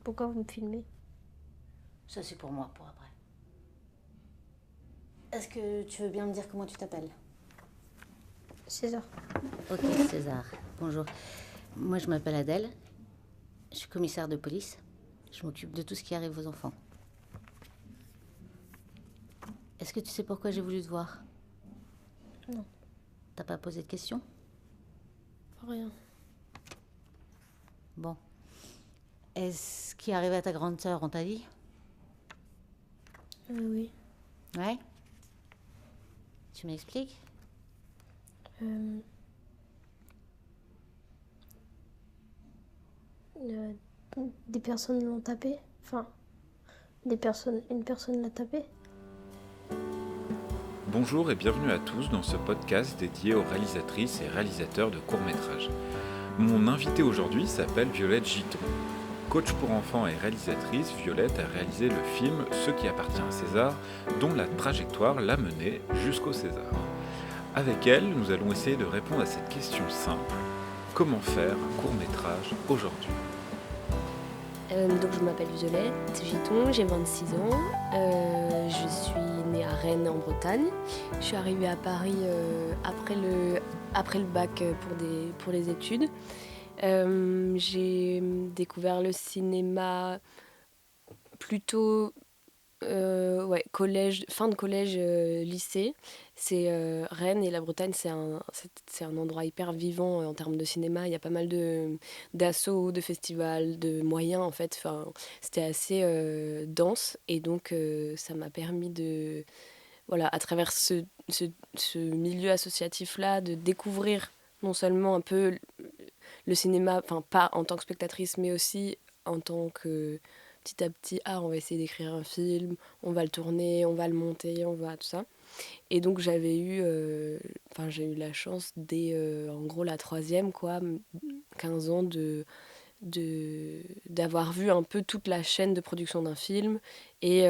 Pourquoi vous me filmez? Ça, c'est pour moi, pour après. Est-ce que tu veux bien me dire comment tu t'appelles? César. Ok, César. Bonjour. Moi, je m'appelle Adèle. Je suis commissaire de police. Je m'occupe de tout ce qui arrive aux enfants. Est-ce que tu sais pourquoi j'ai voulu te voir? Non, T'as pas posé de questions? rien. Bon. Est-ce qui est arrivé à ta grande sœur, on t'a dit? Oui. Ouais? Tu m'expliques? Euh, euh, des personnes l'ont tapé. Enfin, une personne l'a tapé. Bonjour et bienvenue à tous dans ce podcast dédié aux réalisatrices et réalisateurs de courts-métrages. Mon invitée aujourd'hui s'appelle Violette Giton. Coach pour enfants et réalisatrice, Violette a réalisé le film Ce qui appartient à César, dont la trajectoire l'a menée jusqu'au César. Avec elle, nous allons essayer de répondre à cette question simple. Comment faire un court-métrage aujourd'hui ? Donc je m'appelle Violette Giton, j'ai 26 ans. Je suis née à Rennes en Bretagne. Je suis arrivée à Paris après le bac pour les études. J'ai découvert le cinéma plutôt collège, fin de collège, lycée. Rennes et la Bretagne, c'est un endroit hyper vivant en termes de cinéma. Il y a pas mal d'assauts, de festivals, de moyens en fait. Enfin, c'était assez dense et donc ça m'a permis de, voilà, à travers ce milieu associatif-là, de découvrir non seulement un peu le cinéma, enfin pas en tant que spectatrice, mais aussi en tant que petit à petit, on va essayer d'écrire un film, on va le tourner, on va le monter, on va tout ça. Et donc j'ai eu la chance dès en gros la troisième, quoi, 15 ans d'avoir vu un peu toute la chaîne de production d'un film et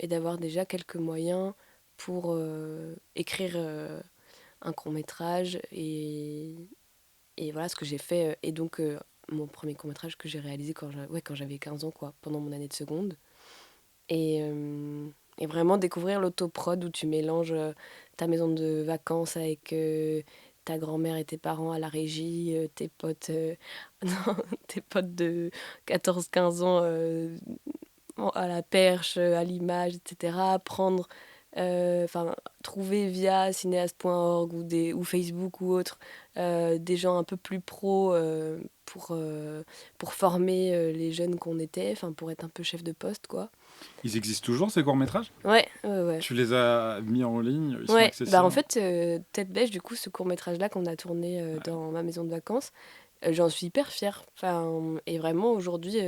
d'avoir déjà quelques moyens pour écrire un court métrage et voilà ce que j'ai fait. Et donc, mon premier court-métrage que j'ai réalisé quand j'avais 15 ans, quoi, pendant mon année de seconde. Et vraiment découvrir l'autoprod où tu mélanges ta maison de vacances avec ta grand-mère et tes parents à la régie, tes potes, non, tes potes de 14-15 ans à la perche, à l'image, etc. Trouver via cinéaste.org ou Facebook ou autre des gens un peu plus pros pour former les jeunes qu'on était, pour être un peu chef de poste, quoi. Ils existent toujours ces courts-métrages ? Ouais. Tu les as mis en ligne ? Ils sont Ouais, bah en accessibles ? fait, Tête Bêche, du coup, ce court-métrage-là qu'on a tourné dans ma maison de vacances, j'en suis hyper fière. Et vraiment, aujourd'hui,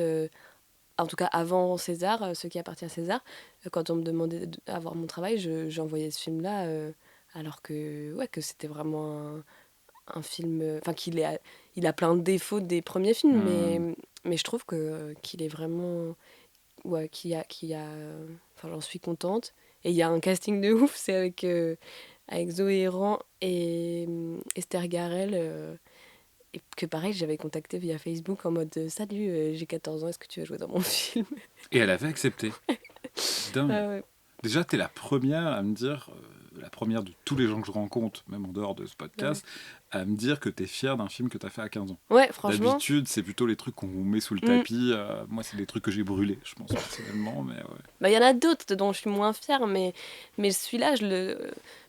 en tout cas avant César, ce qui appartient à César, quand on me demandait d'avoir mon travail, j'envoyais ce film-là, alors que c'était vraiment un film, il a plein de défauts des premiers films, mais je trouve qu'il est vraiment, j'en suis contente. Et il y a un casting de ouf, c'est avec Zoé Héran et Esther Garel. Et que pareil, j'avais contacté via Facebook en mode Salut, j'ai 14 ans, est-ce que tu veux jouer dans mon film? Et elle avait accepté. Dingue. Ouais. Déjà, t'es la première à me dire, la première de tous les gens que je rencontre, même en dehors de ce Ouais. podcast, à me dire que t'es fière d'un film que t'as fait à 15 ans. Ouais, franchement. D'habitude, c'est plutôt les trucs qu'on vous met sous le Mm. tapis. Moi, c'est des trucs que j'ai brûlés, je pense, personnellement. Mais ouais. Bah, il y en a d'autres dont je suis moins fière, mais celui-là,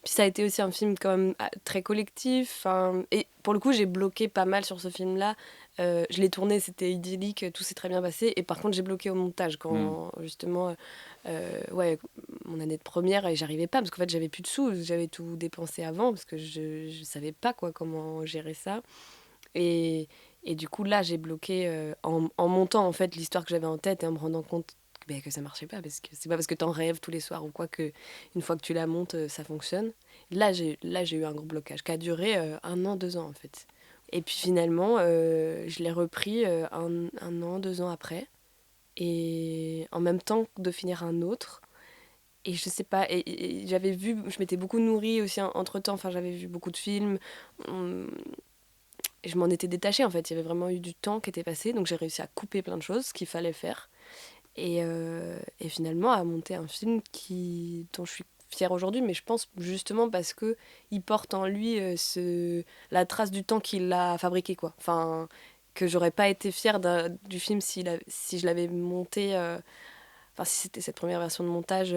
Puis ça a été aussi un film quand même très collectif. Et pour le coup, j'ai bloqué pas mal sur ce film-là. Je l'ai tourné, c'était idyllique, tout s'est très bien passé. Et par contre, j'ai bloqué au montage quand, justement, mon année de première, et j'arrivais pas, parce qu'en fait, j'avais plus de sous, j'avais tout dépensé avant, parce que je savais pas, quoi, comment gérer ça. Et, et du coup, là, j'ai bloqué en montant, en fait, l'histoire que j'avais en tête et en me rendant compte que ça marchait pas, parce que c'est pas parce que t'en rêves tous les soirs ou quoi que une fois que tu la montes, ça fonctionne. Là, j'ai eu un gros blocage qui a duré 1 an, 2 ans, en fait. Et puis finalement, je l'ai repris 1 an, 2 ans après. Et en même temps de finir un autre. Et je sais pas, et j'avais vu, je m'étais beaucoup nourrie aussi entre-temps, j'avais vu beaucoup de films. je m'en étais détachée, en fait. Il y avait vraiment eu du temps qui était passé, donc j'ai réussi à couper plein de choses, ce qu'il fallait faire. Et finalement, à monter un film dont je suis fière aujourd'hui, mais je pense justement parce que il porte en lui la trace du temps qu'il a fabriqué, quoi. Enfin, que j'aurais pas été fière du film si je l'avais monté, enfin, si c'était cette première version de montage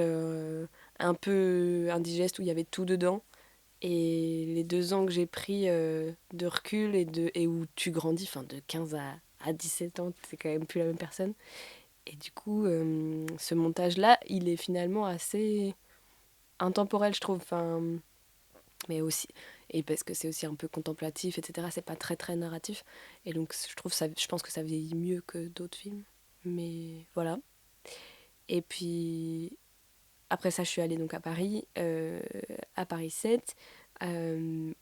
un peu indigeste où il y avait tout dedans. Et les 2 ans que j'ai pris de recul et où tu grandis, enfin de 15 à 17 ans, c'est quand même plus la même personne. Et du coup, ce montage-là, il est finalement assez intemporel, je trouve. Enfin, mais aussi, et parce que c'est aussi un peu contemplatif, etc. C'est pas très très narratif. Et donc, je pense que ça vieillit mieux que d'autres films. Mais voilà. Et puis, après ça, je suis allée donc à Paris 7,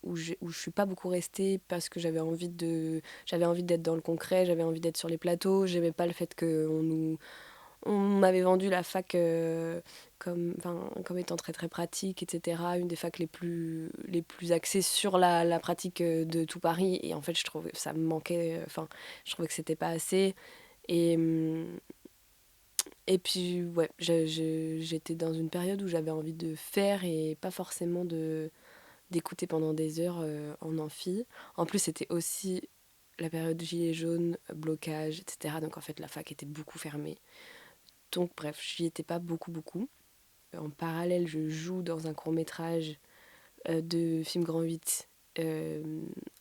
où je suis pas beaucoup restée parce que j'avais envie d'être dans le concret, j'avais envie d'être sur les plateaux, j'aimais pas le fait on m'avait vendu la fac comme étant très très pratique, etc. Une des facs les plus axées sur la pratique de tout Paris. Et en fait, je trouvais ça me manquait, enfin, je trouvais que c'était pas assez. Et, et puis, ouais, j'étais dans une période où j'avais envie de faire et pas forcément d'écouter pendant des heures en amphi. En plus, c'était aussi la période gilet jaune, blocage, etc. Donc en fait, la fac était beaucoup fermée. Donc bref, j'y étais pas beaucoup. En parallèle, je joue dans un court-métrage de film grand 8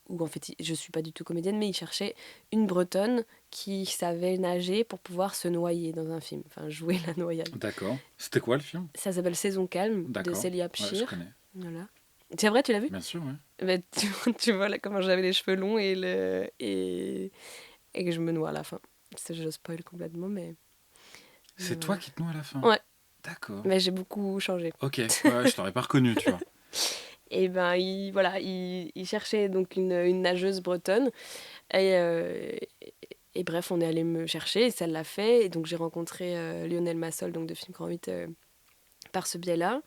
où en fait je suis pas du tout comédienne, mais il cherchait une Bretonne qui savait nager pour pouvoir se noyer dans un film, enfin jouer la noyade. D'accord. C'était quoi le film? Ça s'appelle Saison calme de D'accord. Célia Ouais, je Pchir. connais. Voilà. C'est vrai, tu l'as vu? Bien sûr, ouais. Bah, tu vois là comment j'avais les cheveux longs et que je me noie à la fin. Je spoil complètement, mais C'est toi voilà. qui te noies à la fin? Ouais, D'accord. mais j'ai beaucoup changé. Ok, ouais, je t'aurais pas reconnu, tu vois. Et ben, il cherchait donc une nageuse bretonne. Et, euh, et bref, on est allé me chercher et ça l'a fait. Et donc, j'ai rencontré Lionel Massol, donc de Film Grand 8, par ce biais-là.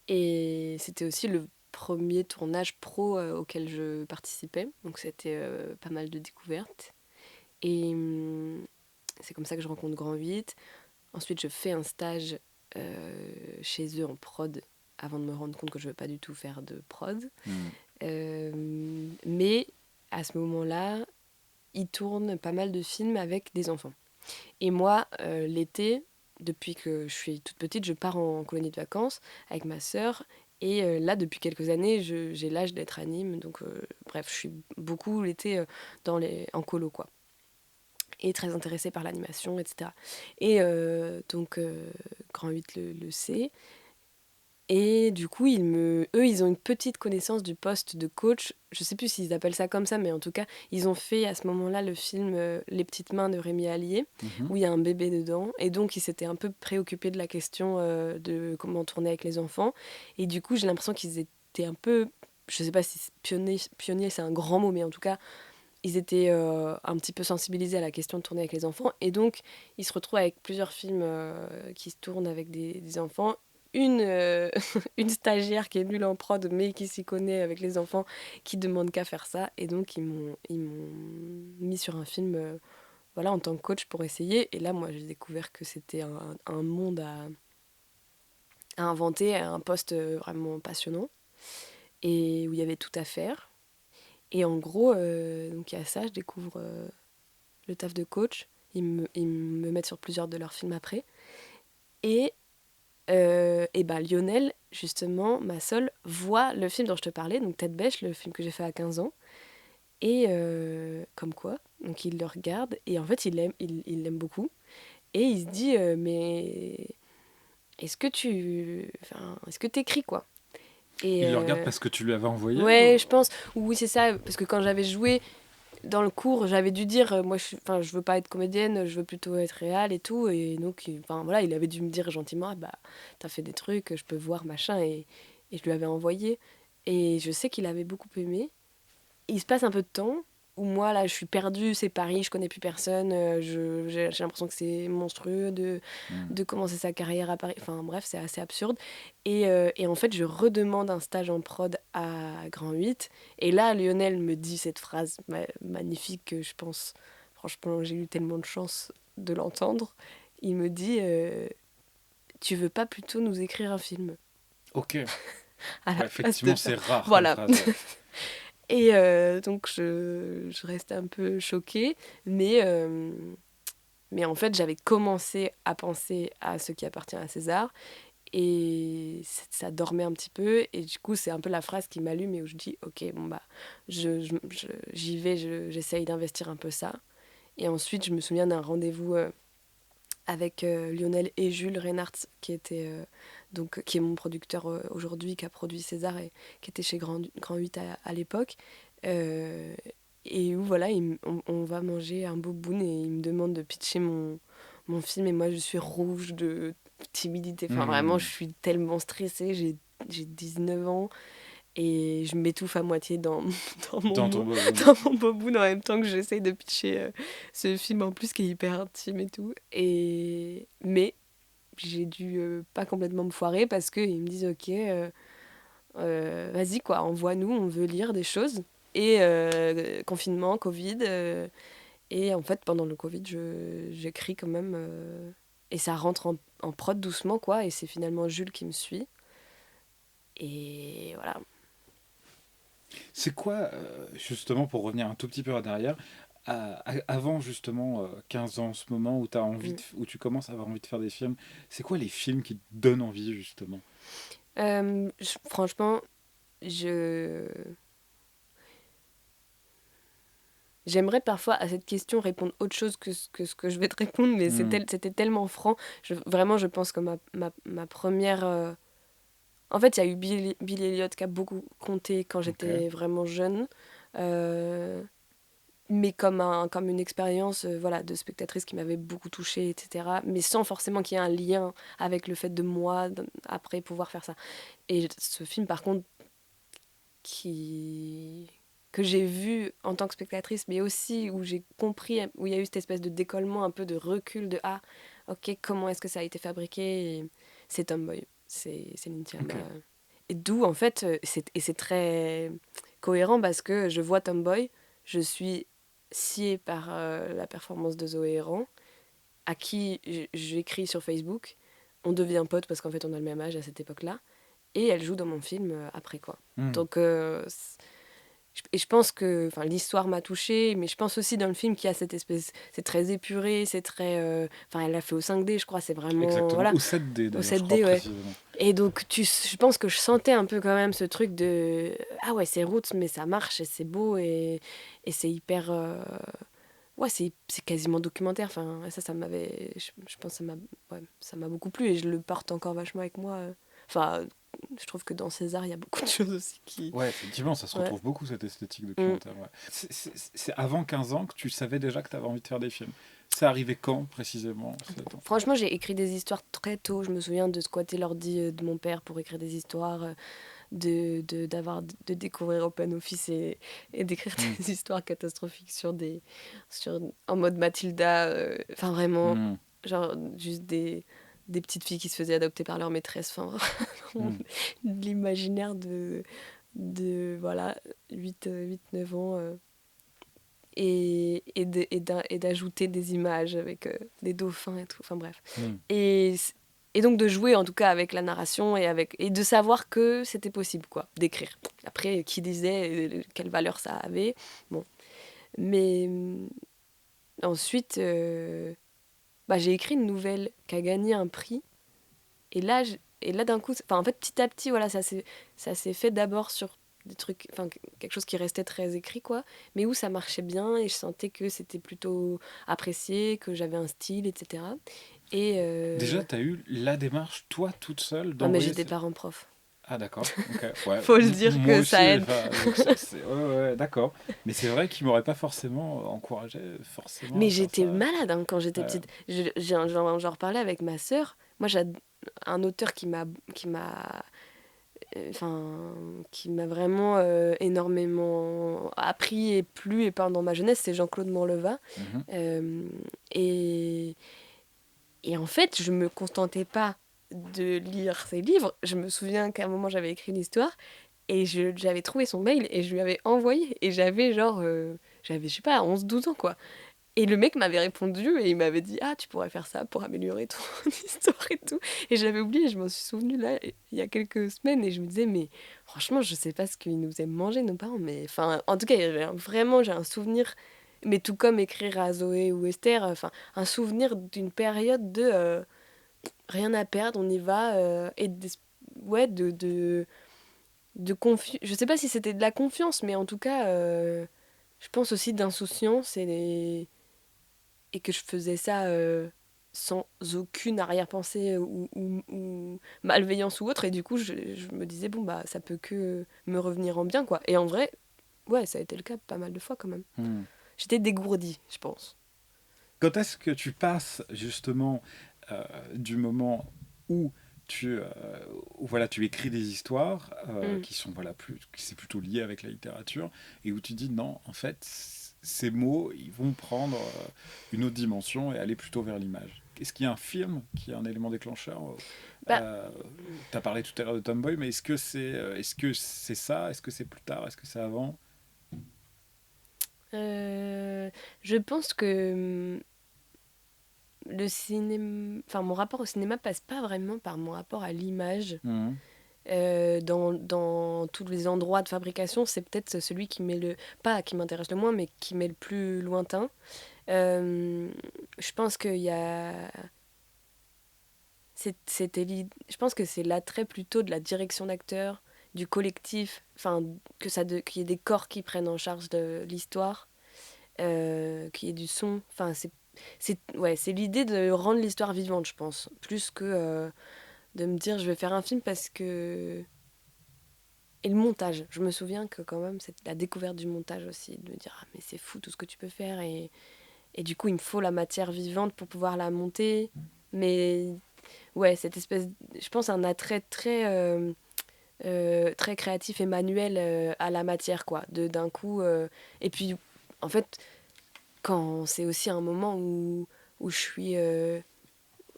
Et c'était aussi le premier tournage pro auquel je participais. Donc, c'était pas mal de découvertes. Et c'est comme ça que je rencontre Grand 8. Ensuite, je fais un stage chez eux en prod avant de me rendre compte que je ne veux pas du tout faire de prod. Mais à ce moment-là, ils tournent pas mal de films avec des enfants. Et moi, l'été, depuis que je suis toute petite, je pars en colonie de vacances avec ma sœur. Et là, depuis quelques années, j'ai l'âge d'être anime. Donc, bref, je suis beaucoup l'été en colo, quoi. Et très intéressée par l'animation, etc. Et donc, Grand 8 le sait. Et du coup, eux, ils ont une petite connaissance du poste de coach. Je sais plus s'ils appellent ça comme ça, mais en tout cas, ils ont fait à ce moment-là le film Les petites mains de Rémi Allier, où il y a un bébé dedans. Et donc, ils s'étaient un peu préoccupés de la question de comment tourner avec les enfants. Et du coup, j'ai l'impression qu'ils étaient un peu, je sais pas si pionnier c'est un grand mot, mais en tout cas, ils étaient un petit peu sensibilisés à la question de tourner avec les enfants. Et donc, ils se retrouvent avec plusieurs films qui se tournent avec des enfants. Une stagiaire qui est nulle en prod, mais qui s'y connaît avec les enfants, qui demande qu'à faire ça. Et donc, ils m'ont mis sur un film voilà, en tant que coach pour essayer. Et là, moi, j'ai découvert que c'était un monde à inventer, un poste vraiment passionnant. Et où il y avait tout à faire. Et en gros, donc il y a ça, je découvre le taf de coach. Ils me mettent sur plusieurs de leurs films après. Et ben Lionel, justement, Massol, voit le film dont je te parlais, donc Tête Bêche, le film que j'ai fait à 15 ans. Et comme quoi, donc il le regarde, et en fait, il l'aime beaucoup. Et il se dit, mais est-ce que t'écris, quoi? Et, Il le regarde parce que tu lui avais envoyé ouais, ou... je pense. Oui, c'est ça, parce que quand j'avais joué dans le cours, j'avais dû dire, moi, je veux pas être comédienne, je veux plutôt être réal et tout. Et donc, voilà, il avait dû me dire gentiment, ah, bah, t'as fait des trucs, je peux voir, machin. Et je lui avais envoyé. Et je sais qu'il avait beaucoup aimé. Il se passe un peu de temps. où moi, là, je suis perdue, c'est Paris, je connais plus personne, j'ai l'impression que c'est monstrueux de commencer sa carrière à Paris. Enfin bref, c'est assez absurde. Et en fait, je redemande un stage en prod à Grand 8. Et là, Lionel me dit cette phrase magnifique que je pense, franchement, j'ai eu tellement de chance de l'entendre. Il me dit tu veux pas plutôt nous écrire un film Ok. à la Ouais, place de effectivement, faire... c'est rare comme Voilà. phrase. Ouais. Et donc, je restais un peu choquée, mais en fait, j'avais commencé à penser à ce qui appartient à César, et ça dormait un petit peu, et du coup, c'est un peu la phrase qui m'allume et où je dis, ok, bon, bah, j'y vais, j'essaye d'investir un peu ça. Et ensuite, je me souviens d'un rendez-vous avec Lionel et Jules Reinhardt, qui est mon producteur aujourd'hui, qui a produit César et qui était chez Grand 8 à l'époque. Euh, et où voilà, on va manger un boboon et il me demande de pitcher mon film, et moi je suis rouge de timidité. Enfin vraiment, je suis tellement stressée, j'ai 19 ans. Et je m'étouffe à moitié dans Dans ton bobo. dans mon boboon en même temps que j'essaye de pitcher ce film en plus qui est hyper intime et tout. Mais j'ai dû pas complètement me foirer parce qu'ils me disent ok, vas-y quoi, envoie-nous, on veut lire des choses. Et confinement, Covid. Et en fait, pendant le Covid, j'écris quand même. Et ça rentre en prod doucement quoi. Et c'est finalement Jules qui me suit. Et voilà. C'est quoi, justement, pour revenir un tout petit peu en arrière, avant justement 15 ans, ce moment où, où tu commences à avoir envie de faire des films, c'est quoi les films qui te donnent envie, justement? Franchement, je... j'aimerais parfois à cette question répondre autre chose que ce que je vais te répondre, mais Hmm. c'était tellement franc. Vraiment, je pense que ma première... En fait, il y a eu Billy Elliot qui a beaucoup compté quand Ok. j'étais vraiment jeune. Euh, mais comme une expérience voilà, de spectatrice qui m'avait beaucoup touchée, etc. Mais sans forcément qu'il y ait un lien avec le fait de moi, après pouvoir faire ça. Et ce film, par contre, qui que j'ai vu en tant que spectatrice, mais aussi où j'ai compris, où il y a eu cette espèce de décollement, un peu de recul de ah, ok, comment est-ce que ça a été fabriqué, et c'est Tomboy, c'est Céline Sciamma. Ok. Et d'où, en fait, c'est très cohérent parce que je vois Tomboy, je suis sciée par la performance de Zoé Héran, à qui j'écris sur Facebook, on devient potes parce qu'en fait on a le même âge à cette époque-là, et elle joue dans mon film après quoi. Hmm. Donc, et je pense que l'histoire m'a touchée, mais je pense aussi dans le film qu'il y a cette espèce. C'est très épuré, c'est très. Enfin, elle l'a fait au 5D, je crois, c'est vraiment. Exactement. Voilà, Ou 7D au d'ailleurs, je crois 7D, ouais. précisément. Et donc, je pense que je sentais un peu quand même ce truc de. Ah ouais, c'est roots, mais ça marche et c'est beau et c'est hyper. Ouais, c'est quasiment documentaire. Enfin, ça m'avait. Je pense que ouais, ça m'a beaucoup plu et je le porte encore vachement avec moi. Enfin, je trouve que dans César, il y a beaucoup de choses aussi qui. Ouais, effectivement, ça se Ouais. retrouve beaucoup, cette esthétique Mm. documentaire. Ouais. C'est avant 15 ans que tu savais déjà que tu avais envie de faire des films. C'est arrivé quand, précisément? Franchement, j'ai écrit des histoires très tôt. Je me souviens de squatter l'ordi de mon père pour écrire des histoires, de découvrir Open Office et d'écrire Hmm. des histoires catastrophiques en mode Mathilda. Enfin, vraiment, Hmm. genre, juste des petites filles qui se faisaient adopter par leur maîtresse. Enfin, Hmm. de l'imaginaire voilà, 8-9 ans. Et d'ajouter des images avec des dauphins et tout. Enfin bref. Hmm. Et donc de jouer en tout cas avec la narration et de savoir que c'était possible quoi, d'écrire. Après, qui disait quelle valeur ça avait. Bon. Mais ensuite, j'ai écrit une nouvelle qui a gagné un prix. Et là d'un coup, en fait, petit à petit, voilà, ça s'est fait d'abord sur des trucs, quelque chose qui restait très écrit, quoi, mais où ça marchait bien et je sentais que c'était plutôt apprécié, que j'avais un style, etc. Et Déjà, tu as eu la démarche, toi, toute seule, non, mais d'envoyer... j'étais parent-prof. Ah d'accord, ok, ouais. Faut le dire Moi que aussi, ça aide. enfin, donc ouais, ouais, d'accord. Mais c'est vrai qu'il m'aurait pas forcément encouragé forcément Mais à faire j'étais ça. malade hein, quand j'étais Ouais. petite. J'en reparlais avec ma sœur. Moi, j'ai un auteur qui m'a enfin, qui m'a vraiment énormément appris et plu et peint dans ma jeunesse, c'est Jean-Claude Morleva. Mhm. Euh, et, et en fait, je me contentais pas de lire ses livres. Je me souviens qu'à un moment, j'avais écrit l'histoire et j'avais trouvé son mail et je lui avais envoyé. Et j'avais j'avais, je sais pas, 11 12 ans, quoi. Et le mec m'avait répondu et il m'avait dit: Ah, tu pourrais faire ça pour améliorer ton histoire et tout. Et j'avais oublié, je m'en suis souvenu là, il y a quelques semaines, et je me disais: Mais franchement, je sais pas ce qu'ils nous aiment manger, nos parents. Mais enfin, en tout cas, vraiment, j'ai un souvenir, mais tout comme écrire à Zoé ou Esther, enfin, un souvenir d'une période de rien à perdre, on y va, ouais, je sais pas si c'était de la confiance, mais en tout cas, je pense aussi d'insouciance et que je faisais ça sans aucune arrière-pensée ou malveillance ou autre. Et du coup, je me disais, bon, bah, ça peut que me revenir en bien, quoi. Et en vrai, ouais, ça a été le cas pas mal de fois quand même. Hmm. J'étais dégourdie, je pense. Quand est-ce que tu passes justement du moment où voilà, tu écris des histoires Mm. qui sont qui c'est plutôt lié avec la littérature et où tu dis non, en fait, ces mots, ils vont prendre une autre dimension et aller plutôt vers l'image. Est-ce qu'il y a un film qui est un élément déclencheur? Bah, Tu as parlé tout à l'heure de Tomboy, mais est-ce que c'est ça? Est-ce que c'est plus tard? Est-ce que c'est avant? euh, je pense que le cinéma, enfin, mon rapport au cinéma passe pas vraiment par mon rapport à l'image. Mhm. Dans tous les endroits de fabrication, c'est peut-être celui qui m'est pas qui m'intéresse le moins, mais qui m'est le plus lointain. Euh, je pense qu'il y a, je pense que c'est l'attrait plutôt de la direction d'acteur, du collectif, enfin qu'il y ait des corps qui prennent en charge de l'histoire, qu'il y ait du son. Enfin, ouais, c'est l'idée de rendre l'histoire vivante, je pense, plus que de me dire je vais faire un film parce que. Et le montage, je me souviens que quand même, c'est la découverte du montage aussi, de me dire, ah mais c'est fou tout ce que tu peux faire, et du coup il me faut la matière vivante pour pouvoir la monter. Mais ouais, cette espèce, je pense, un attrait très créatif et manuel à la matière, quoi, d'un coup. Et puis, en fait, quand c'est aussi un moment où je suis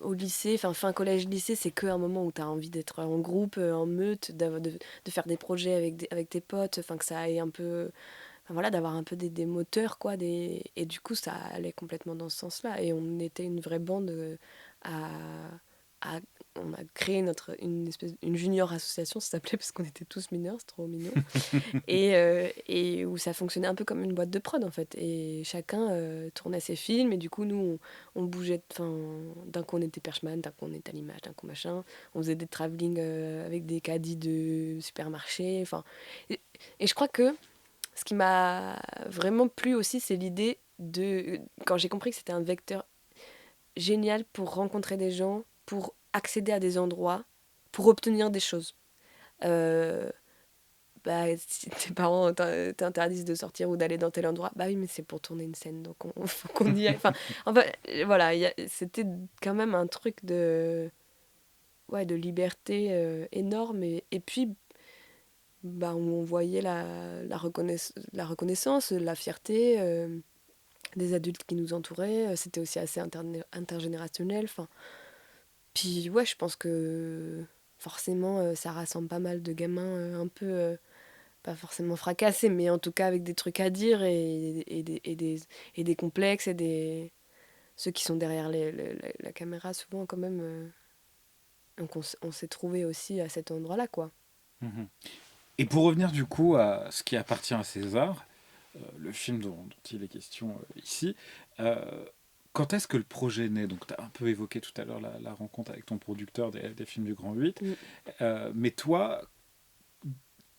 au lycée, enfin fin collège-lycée, c'est que un moment où tu as envie d'être en groupe, en meute, de faire des projets avec tes potes, enfin que ça aille un peu, enfin, voilà, d'avoir un peu des moteurs, quoi, et du coup ça allait complètement dans ce sens-là. Et on était une vraie bande à, à- on a créé une junior association, ça s'appelait, parce qu'on était tous mineurs, c'est trop mignon. Et où ça fonctionnait un peu comme une boîte de prod en fait. Et chacun tournait ses films, et du coup nous on bougeait, enfin d'un coup on était perchman, d'un coup on était à l'image, d'un coup machin. On faisait des travelling avec des caddies de supermarché. Enfin, et, et je crois que ce qui m'a vraiment plu aussi, c'est l'idée de, quand j'ai compris que c'était un vecteur génial pour rencontrer des gens, pour accéder à des endroits, pour obtenir des choses. Euh, Bah, si tes parents t'interdisent de sortir ou d'aller dans tel endroit, bah oui, mais c'est pour tourner une scène, donc on faut qu'on y aille. Enfin, voilà, c'était quand même un truc ouais, de liberté énorme. Et puis, bah, où on voyait la reconnaissance, la fierté des adultes qui nous entouraient. C'était aussi assez intergénérationnel. Enfin, puis, ouais, je pense que forcément, ça rassemble pas mal de gamins un peu pas forcément fracassés, mais en tout cas avec des trucs à dire, et des complexes, ceux qui sont derrière la caméra, souvent quand même. Donc on s'est trouvé aussi à cet endroit-là, quoi. Mhm. Et pour revenir du coup à ce qui appartient à César, le film dont il est question ici, euh, quand est-ce que le projet naît? Donc tu as un peu évoqué tout à l'heure la rencontre avec ton producteur des films du Grand 8, Mm. mais toi,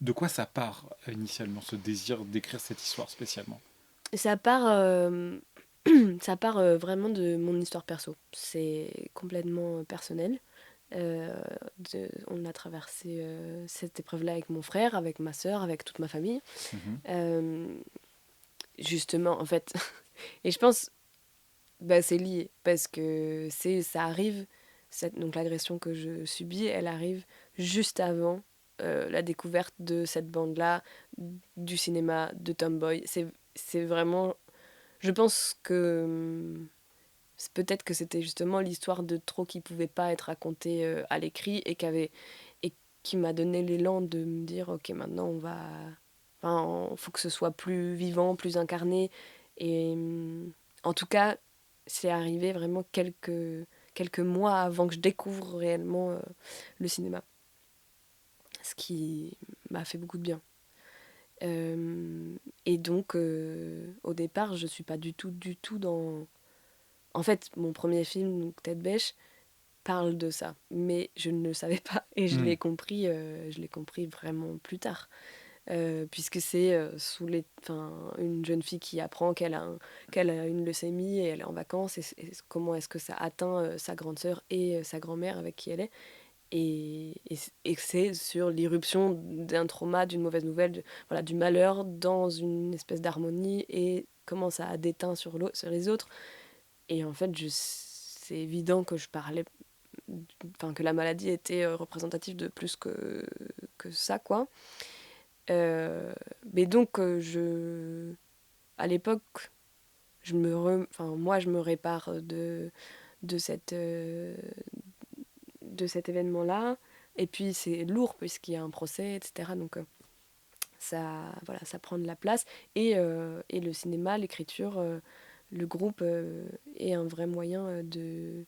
de quoi ça part initialement, ce désir d'écrire cette histoire spécialement? Et ça part vraiment de mon histoire perso. C'est complètement personnel. Euh, on a traversé cette épreuve-là avec mon frère, avec ma sœur, avec toute ma famille. Mhm. Euh, Justement, en fait. Et je pense, bah, c'est lié, parce que ça arrive, donc l'agression que je subis, elle arrive juste avant la découverte de cette bande-là, du cinéma, de Tomboy. C'est vraiment... Je pense que peut-être que c'était justement l'histoire de trop qui pouvait pas être racontée à l'écrit et qui m'a donné l'élan de me dire ok, maintenant on va... Enfin, faut que ce soit plus vivant, plus incarné. Et en tout cas, c'est arrivé vraiment quelques mois avant que je découvre réellement le cinéma. Ce qui m'a fait beaucoup de bien. Et donc, au départ, je suis pas du tout dans... En fait, mon premier film, donc Tête Bêche, parle de ça, mais je ne le savais pas et je l'ai compris vraiment plus tard. Puisque c'est une jeune fille qui apprend qu'elle a une leucémie et elle est en vacances et comment est-ce que ça atteint sa grande sœur et sa grand-mère avec qui elle est. Et c'est sur l'irruption d'un trauma, d'une mauvaise nouvelle, voilà, du malheur dans une espèce d'harmonie et comment ça a déteint sur les autres. Et en fait, c'est évident que je parlais, enfin que la maladie était représentative de plus que ça, quoi. Mais donc, à l'époque, moi, je me répare de, cette, de cet événement-là. Et puis, c'est lourd puisqu'il y a un procès, etc. Donc, ça prend de la place. Et le cinéma, l'écriture, le groupe est un vrai moyen de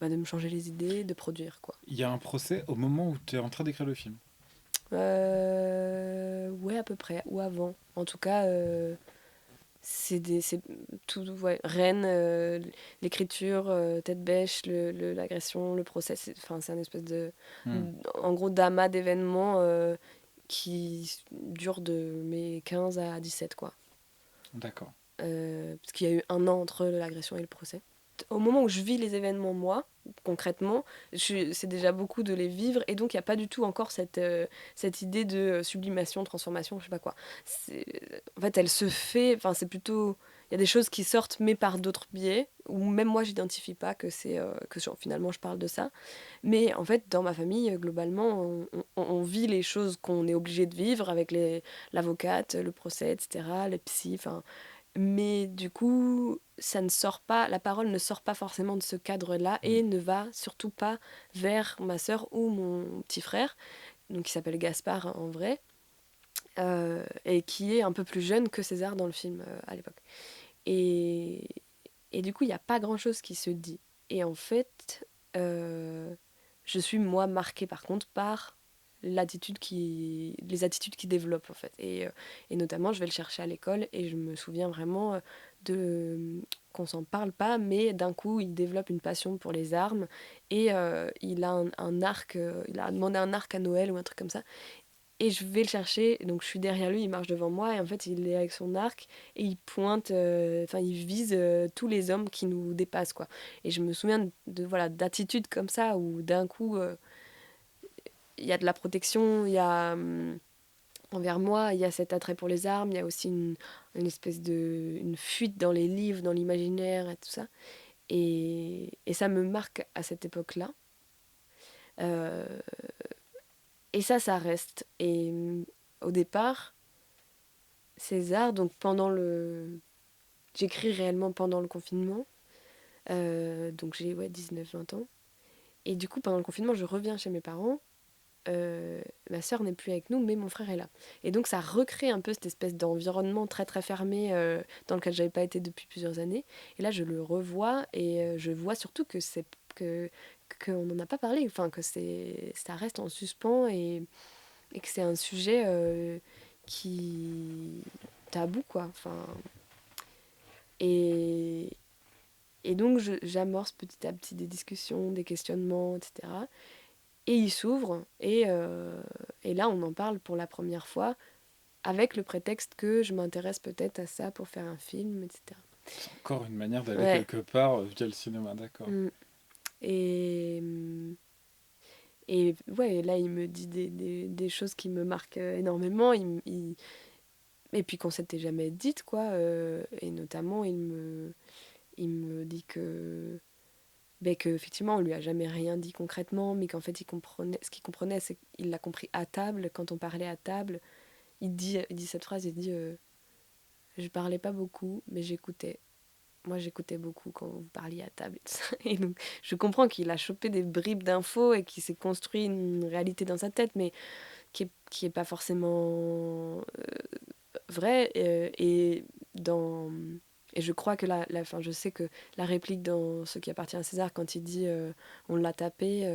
me changer les idées, de produire, quoi. Il y a un procès au moment où tu es en train d'écrire le film. Ouais, à peu près, ou avant. En tout cas, c'est tout, ouais. Rennes, l'écriture, Tête Bêche, l'agression, le procès. C'est un espèce de, en gros, d'amas d'événements qui dure de mes 15 à 17, quoi. D'accord. Parce qu'il y a eu un an entre l'agression et le procès. Au moment où je vis les événements, moi, concrètement, c'est déjà beaucoup de les vivre, et donc il n'y a pas du tout encore cette idée de sublimation, transformation, je sais pas quoi. En fait, elle se fait, enfin c'est plutôt... Il y a des choses qui sortent, mais par d'autres biais, où même moi, j'identifie pas finalement je parle de ça. Mais en fait, dans ma famille, globalement, on vit les choses qu'on est obligé de vivre avec l'avocate, le procès, etc., les psys, enfin... Mais du coup, ça ne sort pas, la parole ne sort pas forcément de ce cadre-là et ne va surtout pas vers ma sœur ou mon petit frère, donc qui s'appelle Gaspard en vrai, et qui est un peu plus jeune que César dans le film à l'époque. Et, et du coup, il n'y a pas grand-chose qui se dit. Et en fait, je suis moi marquée par contre par les attitudes qui développent en fait. Et notamment, je vais le chercher à l'école et je me souviens vraiment qu'on s'en parle pas, mais d'un coup, il développe une passion pour les armes et il a un arc, il a demandé un arc à Noël ou un truc comme ça. Et je vais le chercher, donc je suis derrière lui, il marche devant moi, et en fait il est avec son arc, et il pointe, il vise tous les hommes qui nous dépassent, quoi. Et je me souviens voilà, d'attitudes comme ça, où d'un coup, il y a de la protection, il y a... envers moi, il y a cet attrait pour les armes, il y a aussi une espèce une fuite dans les livres, dans l'imaginaire, et tout ça. Et ça me marque à cette époque-là. Euh, et ça reste. Et au départ... César, donc j'écris réellement pendant le confinement, donc j'ai 19-20 ans. Et du coup, pendant le confinement, je reviens chez mes parents. Ma sœur n'est plus avec nous, mais mon frère est là. Et donc ça recrée un peu cette espèce d'environnement très très fermé dans lequel j'avais pas été depuis plusieurs années. Et là, je le revois et je vois surtout qu'on n'en a pas parlé, enfin que ça reste en suspens et que c'est un sujet qui tabou, quoi. Et, et donc j'amorce petit à petit des discussions, des questionnements, etc. Et il s'ouvre et là on en parle pour la première fois avec le prétexte que je m'intéresse peut-être à ça pour faire un film, etc. C'est encore une manière d'aller Ouais. quelque part via le cinéma, d'accord. Et Et ouais, là, il me dit des choses qui me marquent énormément. Et puis qu'on s'était jamais dites, quoi. Et notamment, il me dit que qu'effectivement, on lui a jamais rien dit concrètement, mais qu'en fait, ce qu'il comprenait, c'est qu'il l'a compris à table, quand on parlait à table. Il dit cette phrase, il dit je parlais pas beaucoup, mais j'écoutais. Moi, j'écoutais beaucoup quand vous parliez à table. Et tout ça. Et donc, je comprends qu'il a chopé des bribes d'infos et qu'il s'est construit une réalité dans sa tête, mais qui est pas forcément vraie. Et je crois que je sais que la réplique dans Ce qui appartient à César, quand il dit on a tapé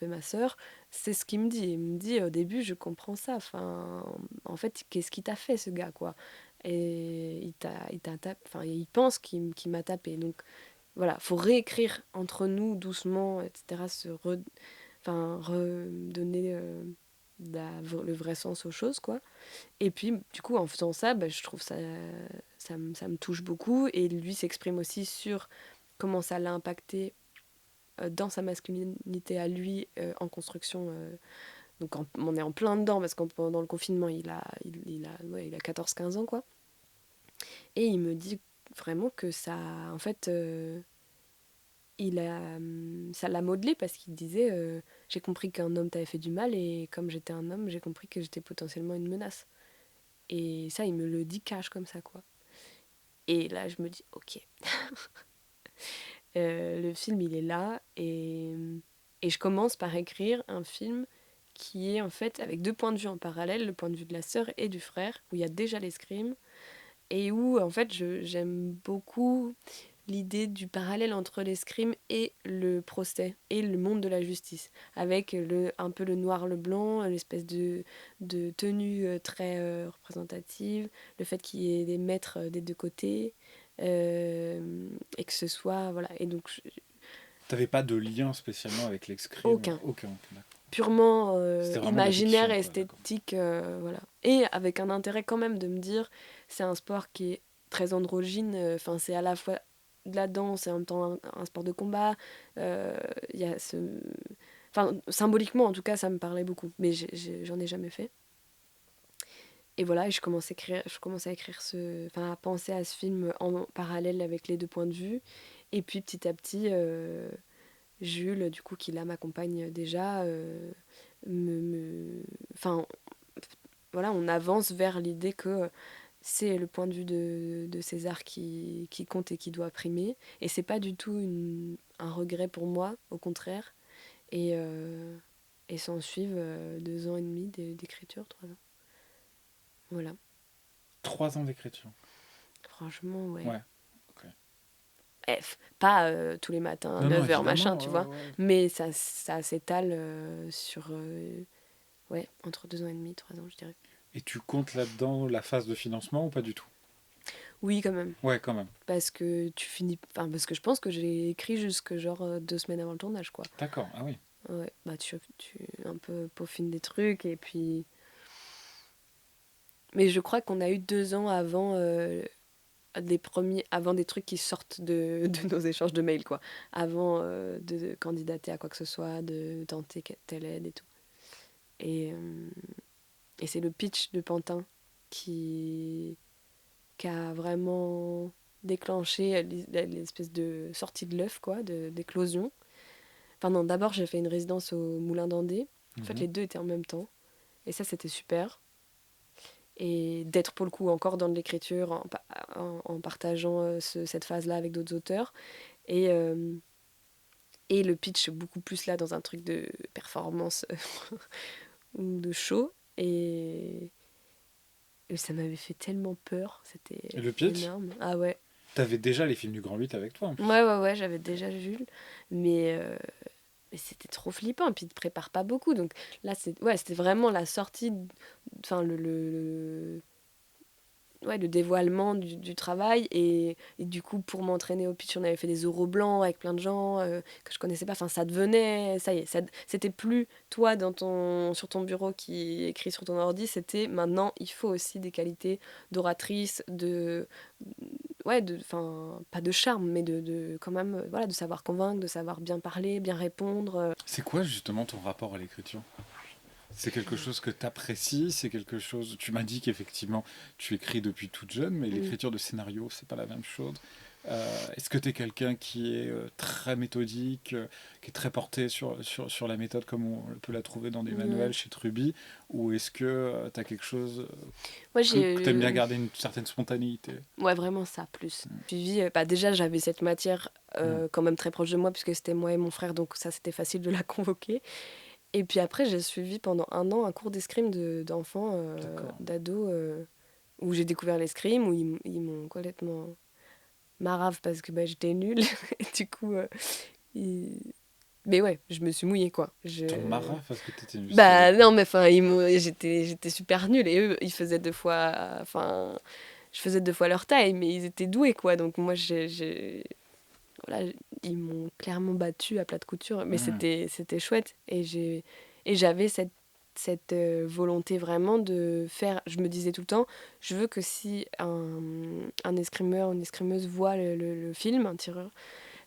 ma sœur, c'est ce qu'il me dit. Il me dit au début, je comprends ça. Enfin, en fait, qu'est-ce qu'il t'a fait, ce gars, quoi? Et il t'a tapé, enfin, il pense qu'il m'a tapé. Donc voilà, faut réécrire entre nous doucement, etc. Redonner le vrai sens aux choses, quoi. Et puis, du coup, en faisant ça, je trouve ça me touche beaucoup. Et lui s'exprime aussi sur comment ça l'a impacté dans sa masculinité à lui en construction. Donc, on est en plein dedans parce que pendant le confinement, il a 14-15 ans, quoi. Et il me dit vraiment que ça, en fait, ça l'a modelé parce qu'il disait j'ai compris qu'un homme t'avait fait du mal et comme j'étais un homme, j'ai compris que j'étais potentiellement une menace. Et ça, il me le dit cash comme ça, quoi. Et là, je me dis, ok. Le film, il est là. Et je commence par écrire un film qui est en fait avec deux points de vue en parallèle, le point de vue de la sœur et du frère, où il y a déjà l'escrime. Et où, en fait, j'aime beaucoup l'idée du parallèle entre l'escrime et le procès et le monde de la justice, avec un peu le noir, le blanc, l'espèce de tenue très représentative, le fait qu'il y ait des maîtres des deux côtés, et que ce soit... Voilà. Et donc, T'avais pas de lien spécialement avec l'escrime? aucun. Aucun, d'accord. Purement C'était vraiment de la imaginaire fiction, et quoi, d'accord. esthétique, voilà. Et avec un intérêt quand même de me dire, c'est un sport qui est très androgyne, enfin c'est à la fois de la danse et en même temps un sport de combat. Il y a enfin, symboliquement en tout cas, ça me parlait beaucoup, mais j'en ai jamais fait. Et voilà, et je commence à écrire enfin à penser à ce film en parallèle avec les deux points de vue. Et puis petit à petit, Jules, du coup, qui là m'accompagne déjà, enfin, voilà, on avance vers l'idée que c'est le point de vue de César qui compte et qui doit primer. Et c'est pas du tout un regret pour moi, au contraire. Et, et s'en suivent 2 ans et demi d'écriture, 3 ans. Voilà. 3 ans d'écriture. Franchement, ouais. Ouais, ok. Pas tous les matins, Non, non, 9h, machin, évidemment, tu ouais, vois. ouais. Mais ça s'étale sur, ouais, entre 2 ans et demi, 3 ans, je dirais. Et tu comptes là-dedans la phase de financement ou pas du tout? Oui, quand même. Ouais, quand même. Parce que parce que je pense que j'ai écrit jusque genre 2 semaines avant le tournage, quoi. D'accord, ah oui. Ouais, bah tu un peu peaufines des trucs et puis... Mais je crois qu'on a eu 2 ans avant avant des trucs qui sortent de nos échanges de mails, quoi. Avant de candidater à quoi que ce soit, de tenter telle aide et tout. Et, euh, et c'est le pitch de Pantin qui a vraiment déclenché l'espèce de sortie de l'œuf, quoi, d'éclosion. Enfin non, d'abord j'ai fait une résidence au Moulin d'Andé. En fait, les deux étaient en même temps. Et ça, c'était super. Et d'être pour le coup encore dans de l'écriture en partageant cette phase-là avec d'autres auteurs. Et, euh, et le pitch beaucoup plus là dans un truc de performance ou de show. Et ça m'avait fait tellement peur, c'était Et le pitch? énorme. Ah ouais. T'avais déjà les films du Grand 8 avec toi en plus. Ouais, j'avais déjà Jules. Mais, mais c'était trop flippant. Et puis, il te prépare pas beaucoup. Donc là, c'était vraiment la sortie, enfin, le dévoilement du travail. Et du coup, pour m'entraîner au pitch, on avait fait des oraux blancs avec plein de gens que je connaissais pas. Enfin, ça devenait, ça y est, c'était plus toi sur ton bureau qui écrit sur ton ordi. C'était maintenant, il faut aussi des qualités d'oratrice, enfin, pas de charme, mais quand même, voilà, de savoir convaincre, de savoir bien parler, bien répondre. C'est quoi justement ton rapport à l'écriture? C'est quelque chose que tu apprécies, c'est quelque chose... Tu m'as dit qu'effectivement tu écris depuis toute jeune, mais l'écriture de scénario, c'est pas la même chose. Est-ce que tu es quelqu'un qui est très méthodique, qui est très porté sur la méthode comme on peut la trouver dans des Ouais. manuels chez Truby, ou est-ce que tu as quelque chose Moi, que tu aimes bien j'ai garder une certaine spontanéité? ouais, vraiment ça, plus. Suivi, bah, déjà, j'avais cette matière Mm. quand même très proche de moi, puisque c'était moi et mon frère, donc ça, c'était facile de la convoquer. Et puis après, j'ai suivi pendant 1 an un cours d'escrime d'enfants, D'accord. d'ados, où j'ai découvert l'escrime, où ils m'ont complètement marave parce que bah, j'étais nulle. Et du coup, ils- mais ouais, je me suis mouillée, quoi. Ton marin parce que tu étais nul, Bah c'est-à-dire? non, mais enfin, j'étais super nulle. Et eux, ils faisaient 2 fois... Enfin, je faisais 2 fois leur taille, mais ils étaient doués, quoi. Donc moi, voilà, ils m'ont clairement battue à plat de couture. Mais Mm. c'était chouette. Et j'avais cette volonté vraiment de faire... Je me disais tout le temps, je veux que si un escrimeur, une escrimeuse voit le film, un tireur,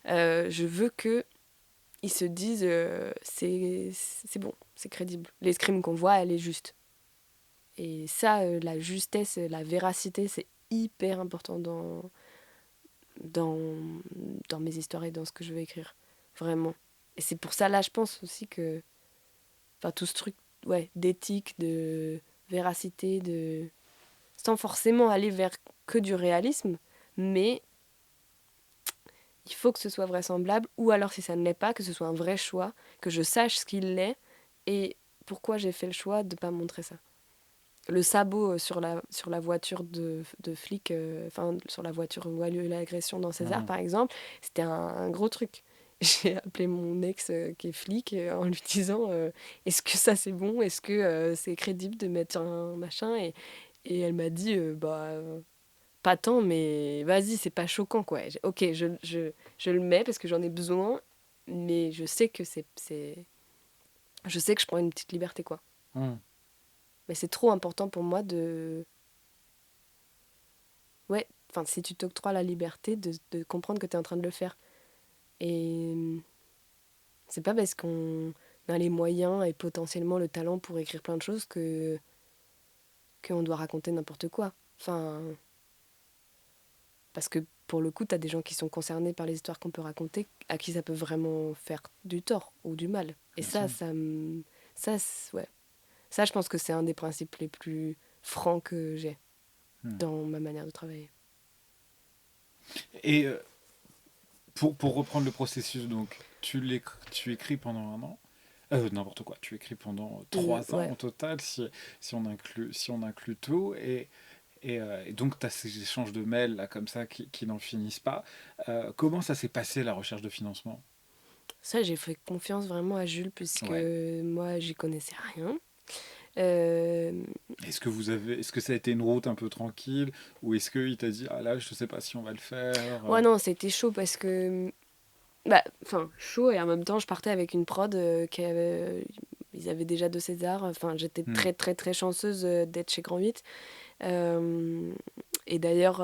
je veux que ils se disent c'est bon, c'est crédible. L'escrime qu'on voit, elle est juste. Et ça, la justesse, la véracité, c'est hyper important dans, dans mes histoires et dans ce que je veux écrire. Vraiment. Et c'est pour ça, là, je pense aussi que... Enfin, tout ce truc ouais, d'éthique, de véracité, sans forcément aller vers que du réalisme, mais il faut que ce soit vraisemblable, ou alors si ça ne l'est pas, que ce soit un vrai choix, que je sache ce qu'il l'est, et pourquoi j'ai fait le choix de ne pas montrer ça. Le sabot sur la voiture de flic, enfin sur la voiture où a lieu l'agression dans César Mhm. par exemple, c'était un gros truc. J'ai appelé mon ex qui est flic en lui disant est-ce que ça c'est bon, est-ce que c'est crédible de mettre un machin et elle m'a dit pas tant, mais vas-y, c'est pas choquant, quoi. Ok, je le mets parce que j'en ai besoin, mais je sais que je sais que je prends une petite liberté, quoi. Mm. Mais c'est trop important pour moi de... Ouais, enfin, si tu t'octroies la liberté de comprendre que tu es en train de le faire. Et c'est pas parce qu'on a les moyens et potentiellement le talent pour écrire plein de choses qu'on doit raconter n'importe quoi. Enfin, parce que pour le coup, t'as des gens qui sont concernés par les histoires qu'on peut raconter, à qui ça peut vraiment faire du tort ou du mal. Et Bien sûr. ouais. Ça, je pense que c'est un des principes les plus francs que j'ai Mm. dans ma manière de travailler. Et pour reprendre le processus, donc tu écris pendant 1 an. N'importe quoi, tu écris pendant 3 ans Ouais. au total, si on inclut tout, et donc tu as ces échanges de mails là, comme ça qui n'en finissent pas. Comment ça s'est passé la recherche de financement? Ça, j'ai fait confiance vraiment à Jules, puisque Ouais. moi, j'y connaissais rien. Euh, Est-ce que ça a été une route un peu tranquille, ou est-ce qu'il t'a dit ah là je sais pas si on va le faire? Ouais, non, c'était chaud parce que. Bah, enfin, chaud, et en même temps, je partais avec une prod ils avaient déjà 2 Césars. Enfin, j'étais Hmm. très, très, très chanceuse d'être chez Grand 8. Et d'ailleurs,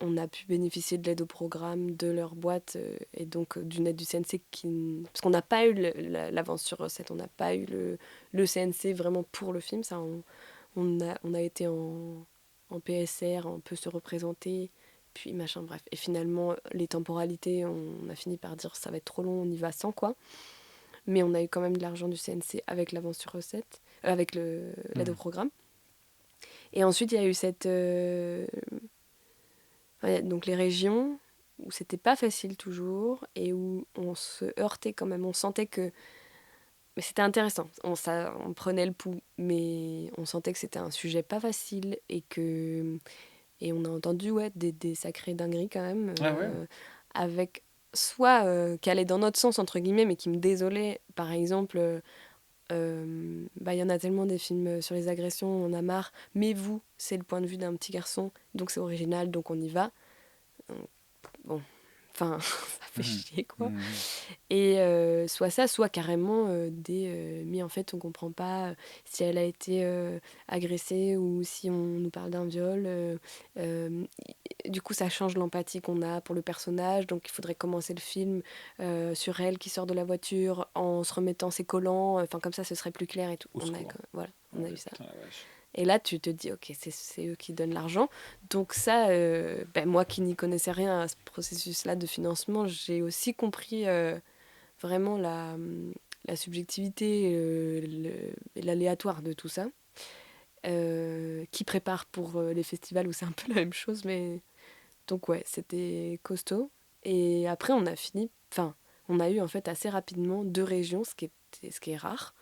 on a pu bénéficier de l'aide au programme de leur boîte et donc d'une aide du CNC parce qu'on n'a pas eu l'avance sur recette, on n'a pas eu le CNC vraiment pour le film. Ça, on a été en PSR, on peut se représenter, puis machin, bref. Et finalement, les temporalités, on a fini par dire ça va être trop long, on y va sans quoi. Mais on a eu quand même de l'argent du CNC avec l'avance sur recette, avec l'aide Hmm. au programme. Et ensuite, il y a eu ouais, donc les régions où c'était pas facile toujours et où on se heurtait quand même. On sentait que. Mais c'était intéressant. On prenait le pouls, mais on sentait que c'était un sujet pas facile et on a entendu ouais, des sacrées dingueries quand même, Ah ouais. avec soit qui allaient dans notre sens, entre guillemets, mais qui me désolaient. Par exemple, bah, y en a tellement des films sur les agressions, on en a marre, mais vous, c'est le point de vue d'un petit garçon, donc c'est original, donc on y va. Bon, enfin, ça fait Hmm. chier, quoi. Hmm. Et soit ça, soit carrément mais en fait, on comprend pas si elle a été agressée ou si on nous parle d'un viol. Euh, du coup, ça change l'empathie qu'on a pour le personnage. Donc, il faudrait commencer le film sur elle qui sort de la voiture en se remettant ses collants. Enfin, comme ça, ce serait plus clair et tout. Au secours. Voilà, Ah on a ouais, eu ça. putain la vache. Et là, tu te dis, ok, c'est eux qui donnent l'argent. Donc ça, moi qui n'y connaissais rien à ce processus-là de financement, j'ai aussi compris vraiment la subjectivité et l'aléatoire de tout ça, qui prépare pour les festivals où c'est un peu la même chose. Mais donc ouais, c'était costaud. Et après, on a eu en fait assez rapidement 2 régions, ce qui est rare.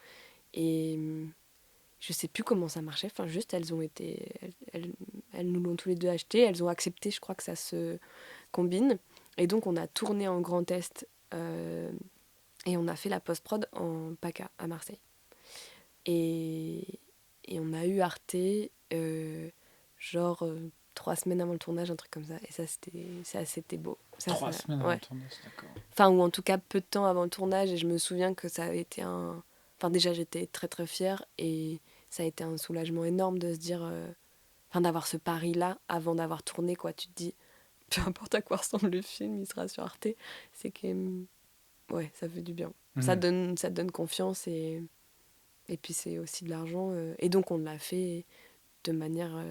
Et je sais plus comment ça marchait. Enfin, juste, elles nous l'ont tous les deux acheté. Elles ont accepté, je crois que ça se combine. Et donc, on a tourné en Grand Est et on a fait la post-prod en PACA à Marseille. Et, et on a eu Arte, genre 3 semaines avant le tournage, un truc comme ça. Et c'était beau. Ça, 3 semaines avant ouais. le tournage, d'accord. Enfin, ou en tout cas peu de temps avant le tournage. Et je me souviens que ça a été un... Enfin, déjà, j'étais très très fière. Et ça a été un soulagement énorme de se dire... Enfin, d'avoir ce pari-là avant d'avoir tourné, quoi. Tu te dis, peu importe à quoi ressemble le film, il sera sur Arte. C'est que... Ouais, ça fait du bien. Ça te donne confiance et puis c'est aussi de l'argent. Et donc, on l'a fait de manière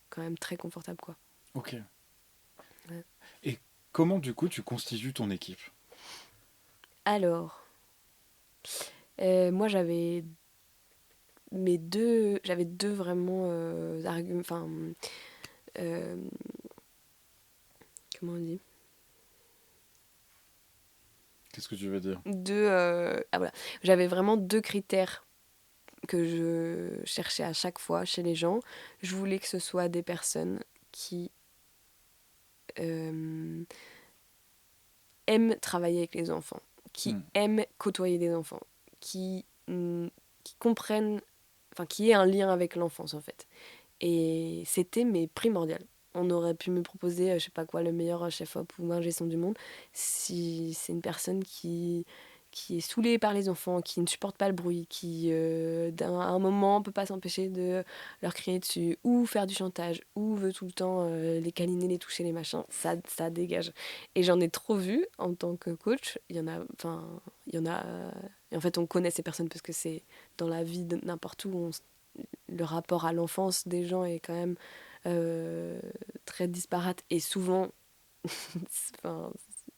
quand même très confortable, quoi. Ok. Ouais. Et comment, du coup, tu constitues ton équipe? Alors, moi, j'avais deux vraiment arguments. Enfin, euh, comment on dit? Qu'est-ce que tu veux dire? Voilà. J'avais vraiment 2 critères que je cherchais à chaque fois chez les gens. Je voulais que ce soit des personnes qui euh, aiment travailler avec les enfants, qui aiment côtoyer des enfants, qui comprennent, enfin qui aient un lien avec l'enfance en fait. Et c'était mais primordial. On aurait pu me proposer, je sais pas quoi, le meilleur chef-op ou ingé son du monde. Si c'est une personne qui est saoulée par les enfants, qui ne supporte pas le bruit, qui à un moment peut pas s'empêcher de leur crier dessus, ou faire du chantage, ou veut tout le temps les câliner, les toucher, les machins, ça dégage. Et j'en ai trop vu en tant que coach. Il y en a. Et en fait, on connaît ces personnes parce que c'est dans la vie de n'importe où, le rapport à l'enfance des gens est quand même euh, très disparate et souvent enfin,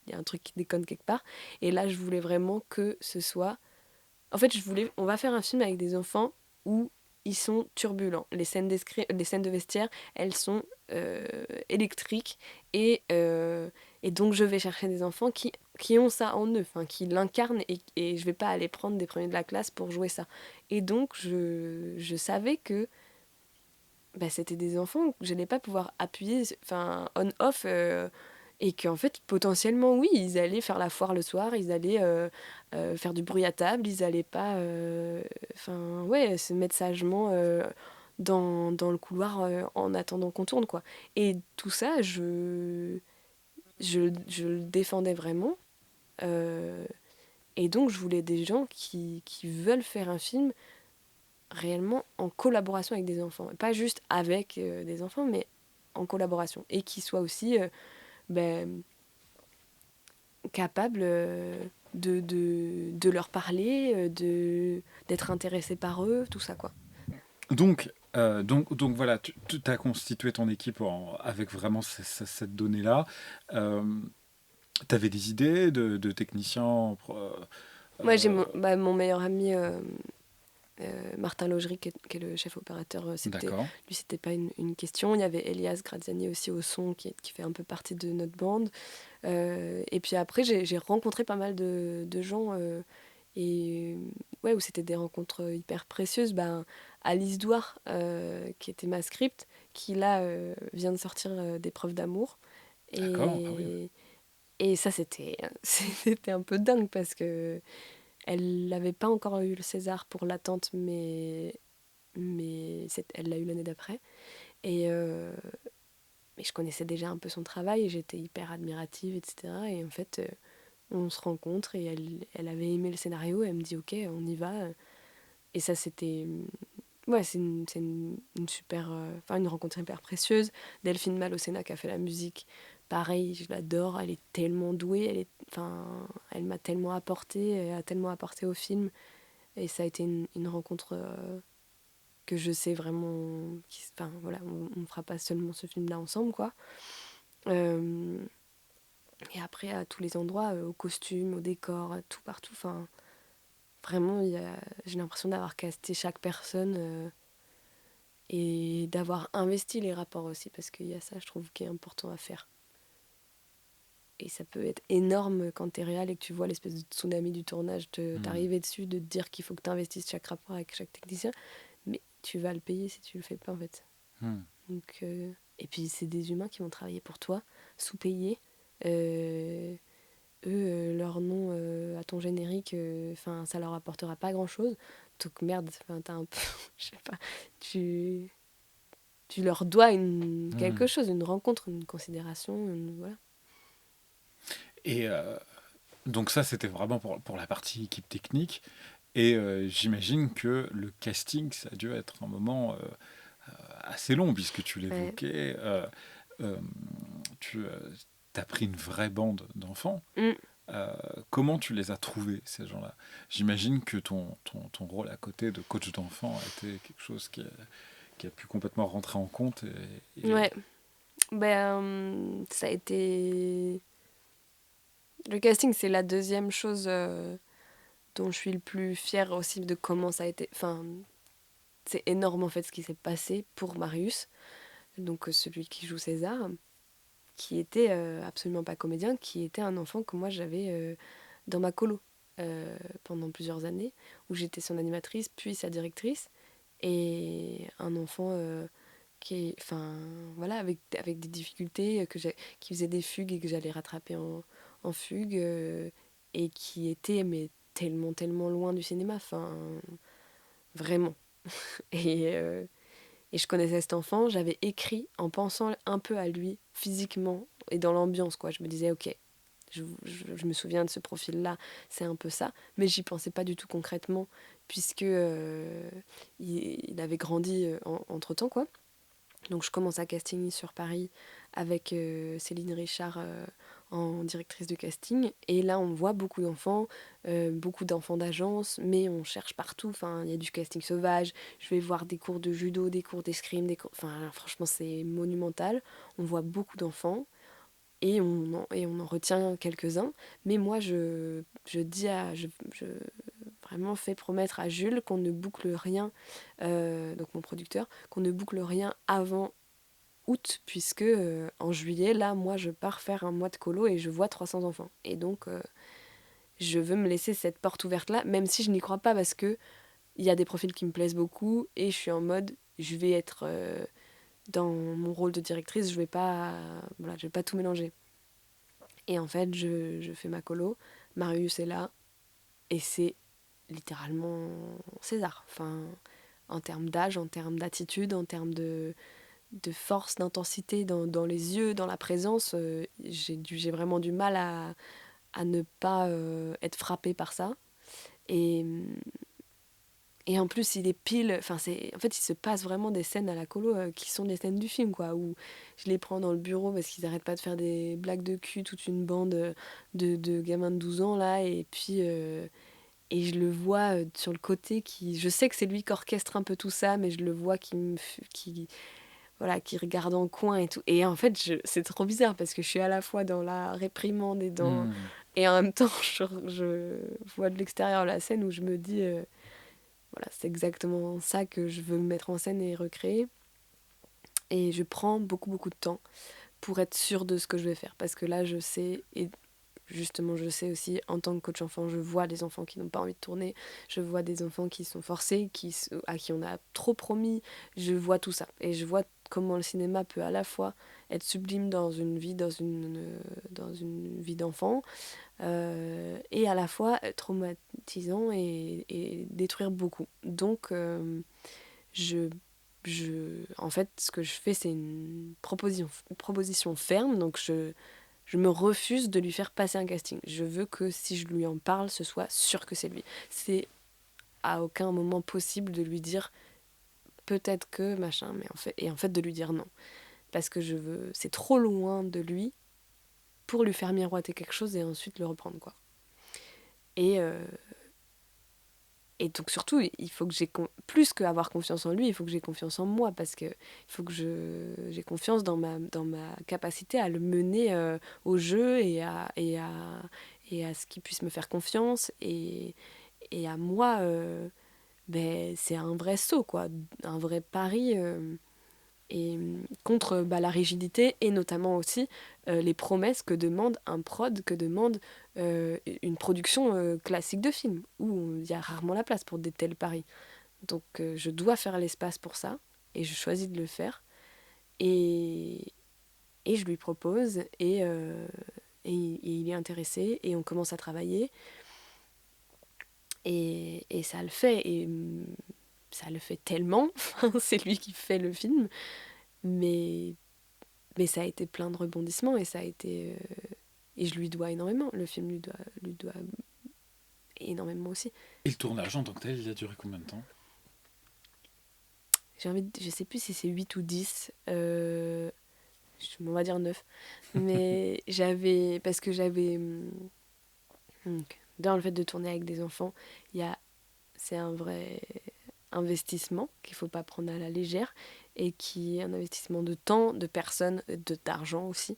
il y a un truc qui déconne quelque part. Et là, je voulais vraiment que ce soit... En fait, on va faire un film avec des enfants où ils sont turbulents. Les scènes de vestiaire, elles sont électriques. Et donc, je vais chercher des enfants qui ont ça en eux, enfin, qui l'incarnent. Et je vais pas aller prendre des premiers de la classe pour jouer ça. Et donc, je savais que c'était des enfants que je n'allais pas pouvoir appuyer, enfin, on-off, et qu'en fait, potentiellement, oui, ils allaient faire la foire le soir, ils allaient faire du bruit à table, ils allaient pas, enfin, ouais, se mettre sagement dans le couloir en attendant qu'on tourne, quoi. Et tout ça, je le défendais vraiment. euh, et donc, je voulais des gens qui veulent faire un film réellement en collaboration avec des enfants. Pas juste avec des enfants, mais en collaboration. Et qui soient aussi ben, capables de leur parler, d'être intéressés par eux, tout ça, quoi. Donc voilà, tu as constitué ton équipe avec vraiment cette donnée-là. Tu avais des idées de techniciens Moi, j'ai euh, mon meilleur ami Martin Laugerie, qui est le chef opérateur. D'accord. Lui, c'était pas une question. Il y avait Elias Graziani aussi au son, qui fait un peu partie de notre bande. Et puis après, j'ai rencontré pas mal de gens. Et ouais, où c'était des rencontres hyper précieuses. Alice Douard, qui était ma script, qui là vient de sortir des preuves d'amour. D'accord. Ah oui. Et ça, c'était un peu dingue parce que elle n'avait pas encore eu le César pour L'attente, mais elle l'a eu l'année d'après. Et mais je connaissais déjà un peu son travail et j'étais hyper admirative, etc. Et en fait, on se rencontre et elle avait aimé le scénario et elle me dit ok, on y va. Et ça, c'était... Ouais, une super... Enfin, une rencontre hyper précieuse. Delphine Mal qui a fait la musique, pareil, je l'adore. Elle est tellement douée, enfin, elle m'a tellement apporté, elle a tellement apporté au film. Et ça a été une rencontre que je sais vraiment... Enfin, voilà, on ne fera pas seulement ce film-là ensemble, quoi. Et après, à tous les endroits, aux costumes, au décor, à tout partout, enfin... Vraiment, j'ai l'impression d'avoir casté chaque personne et d'avoir investi les rapports aussi, parce qu'il y a ça, je trouve, qui est important à faire. Et ça peut être énorme quand t'es réal et que tu vois l'espèce de tsunami du tournage t'arriver dessus, de te dire qu'il faut que t'investisses chaque rapport avec chaque technicien, mais tu vas le payer si tu le fais pas, en fait. Donc, et puis, c'est des humains qui vont travailler pour toi, sous-payés. Eux, leur nom à ton générique, ça leur apportera pas grand-chose. Donc merde, t'as un peu, je sais pas, tu leur dois quelque chose, une rencontre, une considération, voilà. Et donc ça, c'était vraiment pour la partie équipe technique. Et j'imagine que le casting, ça a dû être un moment assez long, puisque tu l'évoquais. Tu as pris une vraie bande d'enfants. Comment tu les as trouvés, ces gens-là? J'imagine que ton rôle à côté de coach d'enfants a été quelque chose qui a pu complètement rentrer en compte. Ouais, ça a été... Le casting, c'est la deuxième chose dont je suis le plus fière aussi de comment ça a été... Enfin, c'est énorme en fait ce qui s'est passé pour Marius, donc celui qui joue César, qui était absolument pas comédien, qui était un enfant que moi j'avais dans ma colo pendant plusieurs années, où j'étais son animatrice puis sa directrice, et un enfant avec des difficultés, qui faisait des fugues et que j'allais rattraper en fugue, et qui était mais tellement loin du cinéma, vraiment. Et je connaissais cet enfant, j'avais écrit en pensant un peu à lui, physiquement, et dans l'ambiance, quoi. Je me disais, ok, je me souviens de ce profil-là, c'est un peu ça, mais j'y pensais pas du tout concrètement, puisque il avait grandi entre-temps, quoi. Donc je commence à casting sur Paris avec Céline Richard en directrice de casting. Et là, on voit beaucoup d'enfants d'agence, mais on cherche partout. Enfin, il y a du casting sauvage. Je vais voir des cours de judo, des cours d'escrime, Enfin, franchement, c'est monumental. On voit beaucoup d'enfants et on en retient quelques-uns. Mais moi, je vraiment fais promettre à Jules qu'on ne boucle rien, donc mon producteur, qu'on ne boucle rien avant août, puisque en juillet, là, moi, je pars faire un mois de colo et je vois 300 enfants. Et donc, je veux me laisser cette porte ouverte-là, même si je n'y crois pas, parce que il y a des profils qui me plaisent beaucoup, et je suis en mode, je vais être dans mon rôle de directrice, je vais pas tout mélanger. Et en fait, je fais ma colo, Marius est là, et c'est littéralement César. Enfin, en termes d'âge, en termes d'attitude, en termes de force, d'intensité dans les yeux, dans la présence, j'ai vraiment du mal à ne pas être frappée par ça. Et en plus, il est pile... en fait, il se passe vraiment des scènes à la colo qui sont des scènes du film, quoi, où je les prends dans le bureau parce qu'ils n'arrêtent pas de faire des blagues de cul, toute une bande de gamins de 12 ans, là, et puis... et je le vois sur le côté je sais que c'est lui qui orchestre un peu tout ça, mais je le vois qui regarde en coin et tout. Et en fait, c'est trop bizarre parce que je suis à la fois dans la réprimande et en même temps, je vois de l'extérieur la scène où je me dis, c'est exactement ça que je veux mettre en scène et recréer. Et je prends beaucoup de temps pour être sûre de ce que je vais faire. Parce que là, je sais, et justement, je sais aussi, en tant que coach enfant, je vois des enfants qui n'ont pas envie de tourner, je vois des enfants qui sont forcés, à qui on a trop promis, je vois tout ça. Et je vois comment le cinéma peut à la fois être sublime dans une vie d'enfant, et à la fois être traumatisant et détruire beaucoup. Donc, en fait, ce que je fais, c'est une proposition ferme, donc je me refuse de lui faire passer un casting. Je veux que si je lui en parle, ce soit sûr que c'est lui. C'est à aucun moment possible de lui dire peut-être que machin, en fait de lui dire non. Parce que c'est trop loin de lui pour lui faire miroiter quelque chose et ensuite le reprendre, quoi. Et Et donc surtout, il faut que plus qu'avoir confiance en lui, il faut que j'ai confiance en moi parce que il faut que j'ai confiance dans ma capacité à le mener au jeu et à ce qu'il puisse me faire confiance et à moi, c'est un vrai saut, quoi, un vrai pari et contre la rigidité et notamment aussi les promesses que demande un prod, que demande une production classique de film, où il y a rarement la place pour des tels paris. Donc je dois faire l'espace pour ça, et je choisis de le faire, et, et je lui propose, et il est intéressé, et on commence à travailler, et ça le fait, et ça le fait tellement, c'est lui qui fait le film, mais ça a été plein de rebondissements et ça a été et je lui dois énormément. Le film lui doit énormément aussi. Et le tournage en tant que tel, il a duré combien de temps? Je sais plus si c'est 8 ou 10, on va dire 9. Mais parce que j'avais dans le fait de tourner avec des enfants, c'est un vrai investissement qu'il faut pas prendre à la légère, et qui est un investissement de temps, de personnes, d'argent aussi,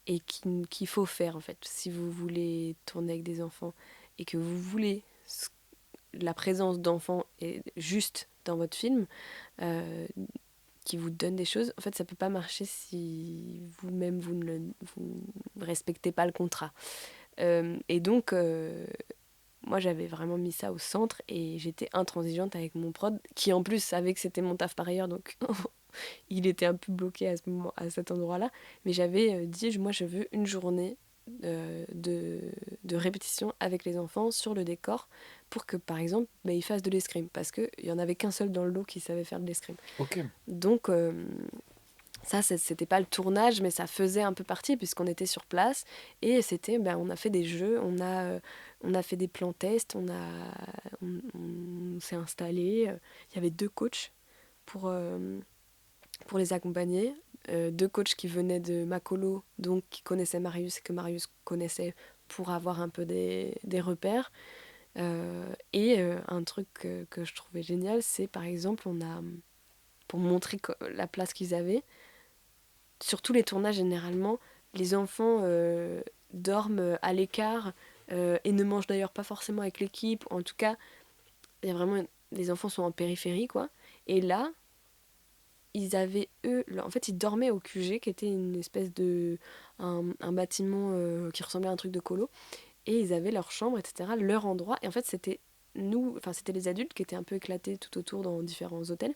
et qu'il faut faire en fait. Si vous voulez tourner avec des enfants et que vous voulez la présence d'enfants est juste dans votre film, qui vous donne des choses, en fait ça peut pas marcher si vous-même vous ne vous respectez pas le contrat. Et donc moi j'avais vraiment mis ça au centre et j'étais intransigeante avec mon prod, qui en plus savait que c'était mon taf par ailleurs, donc il était un peu bloqué à cet endroit-là. Mais j'avais dit, moi je veux une journée de répétition avec les enfants sur le décor pour que par exemple ils fassent de l'escrime, parce qu'il n'y en avait qu'un seul dans le lot qui savait faire de l'escrime. Ok. Donc ça c'était pas le tournage, mais ça faisait un peu partie puisqu'on était sur place, et c'était on a fait des jeux, on a fait des plans tests, on s'est installé, il y avait 2 coachs pour les accompagner, 2 coachs qui venaient de Makolo, donc qui connaissaient Marius et que Marius connaissait, pour avoir un peu des repères. Et un truc que je trouvais génial, c'est par exemple, pour montrer la place qu'ils avaient, sur tous les tournages généralement, les enfants dorment à l'écart et ne mangent d'ailleurs pas forcément avec l'équipe. En tout cas, il y a vraiment, les enfants sont en périphérie, quoi. Et là, ils avaient, en fait, ils dormaient au QG, qui était une espèce de un bâtiment qui ressemblait à un truc de colo, et ils avaient leur chambre, etc., leur endroit, et en fait c'était c'était les adultes qui étaient un peu éclatés tout autour dans différents hôtels,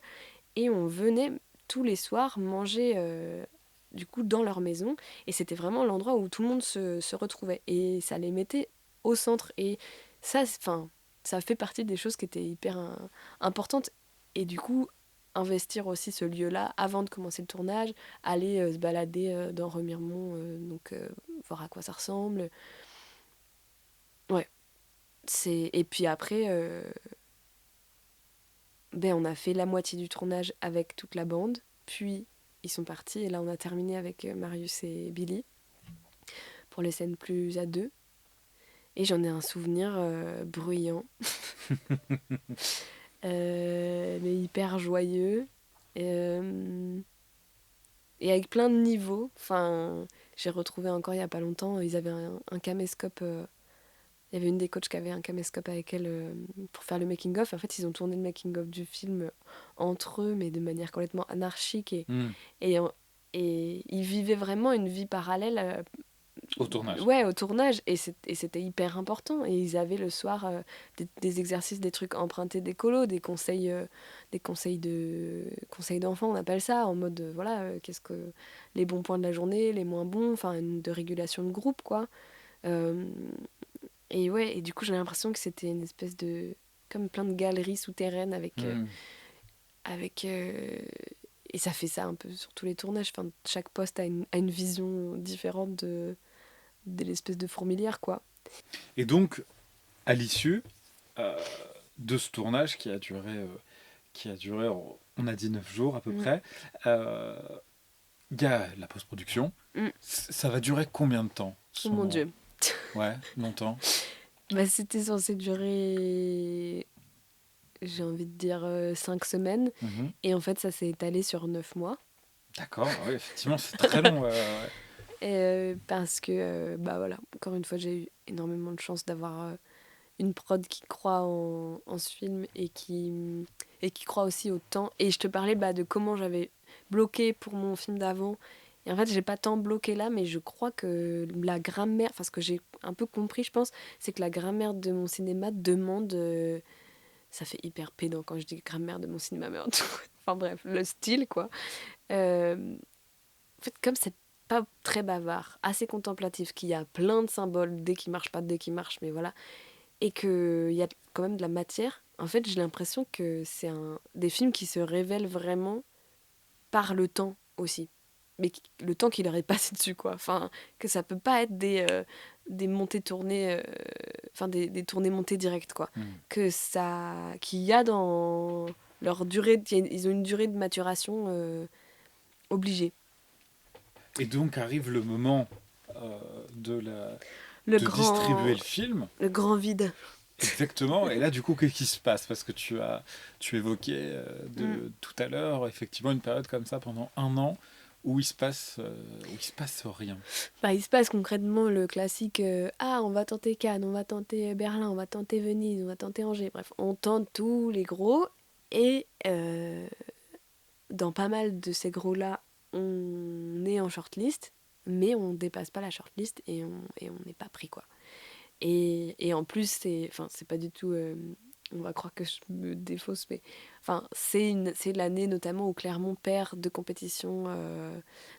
et on venait tous les soirs manger du coup dans leur maison, et c'était vraiment l'endroit où tout le monde se retrouvait, et ça les mettait au centre, et ça, ça fait partie des choses qui étaient hyper importantes, et du coup investir aussi ce lieu-là avant de commencer le tournage, aller se balader dans Remiremont, donc voir à quoi ça ressemble. Ouais, et puis après, on a fait la moitié du tournage avec toute la bande, puis ils sont partis, et là on a terminé avec Marius et Billy pour les scènes plus à deux. Et j'en ai un souvenir bruyant, mais hyper joyeux, et avec plein de niveaux. Enfin, j'ai retrouvé encore il y a pas longtemps, ils avaient un caméscope. Il y avait une des coachs qui avait un caméscope avec elle pour faire le making-of. En fait, ils ont tourné le making-of du film entre eux, mais de manière complètement anarchique. Et, et ils vivaient vraiment une vie parallèle. Au tournage. Ouais, au tournage. Et c'était hyper important. Et ils avaient le soir des exercices, des trucs empruntés d'écolo, des conseils d'enfants, on appelle ça, en mode, qu'est-ce que les bons points de la journée, les moins bons, enfin, de régulation de groupe, quoi. Et ouais, et du coup, j'ai l'impression que c'était une espèce de... comme plein de galeries souterraines avec et ça fait ça un peu sur tous les tournages. Enfin, chaque poste a une vision différente de l'espèce de fourmilière, quoi. Et donc, à l'issue de ce tournage qui a duré, on a dit 9 jours à peu près, il y a la post-production. Ça va durer combien de temps? Oh mon Dieu. Ouais, longtemps. C'était censé durer j'ai envie de dire 5 semaines. Mhm. Et en fait, ça s'est étalé sur 9 mois. D'accord, ouais, effectivement, c'est très long. Parce que, bah voilà, encore une fois, j'ai eu énormément de chance d'avoir une prod qui croit en ce film et qui croit aussi au temps. Et je te parlais bah, de comment j'avais bloqué pour mon film d'avant. Et en fait, j'ai pas tant bloqué là, mais je crois que la grammaire, enfin ce que j'ai un peu compris, je pense, c'est que la grammaire de mon cinéma demande. Ça fait hyper pédant quand je dis grammaire de mon cinéma, mais en tout. Enfin bref, le style quoi. En fait, comme c'est pas très bavard, assez contemplatif, qu'il y a plein de symboles, dès qu'ils marchent, pas dès qu'ils marchent, mais voilà, et qu'il y a quand même de la matière, en fait, j'ai l'impression que c'est des films qui se révèlent vraiment par le temps aussi. Mais le temps qu'il leur est passé dessus, quoi. Enfin, que ça peut pas être des montées tournées, enfin des tournées montées directes, quoi. Mhm. Qu'il y a dans leur durée, ils ont une durée de maturation obligée. Et donc arrive le moment de, Le de distribuer grand, le film. le grand vide. Exactement. Et là, du coup, qu'est-ce qui se passe? Parce que tu évoquais Mm. tout à l'heure, effectivement, une période comme ça pendant 1 an où il se passe rien. Bah, il se passe concrètement le classique ah, on va tenter Cannes, on va tenter Berlin, on va tenter Venise, on va tenter Angers. Bref, on tente tous les gros. Et dans pas mal de ces gros-là, on est en shortlist, mais on dépasse pas la shortlist et on n'est pas pris, quoi. Et en plus, c'est pas du tout. On va croire que je me défausse, mais enfin, c'est l'année notamment où Clermont perd de compétition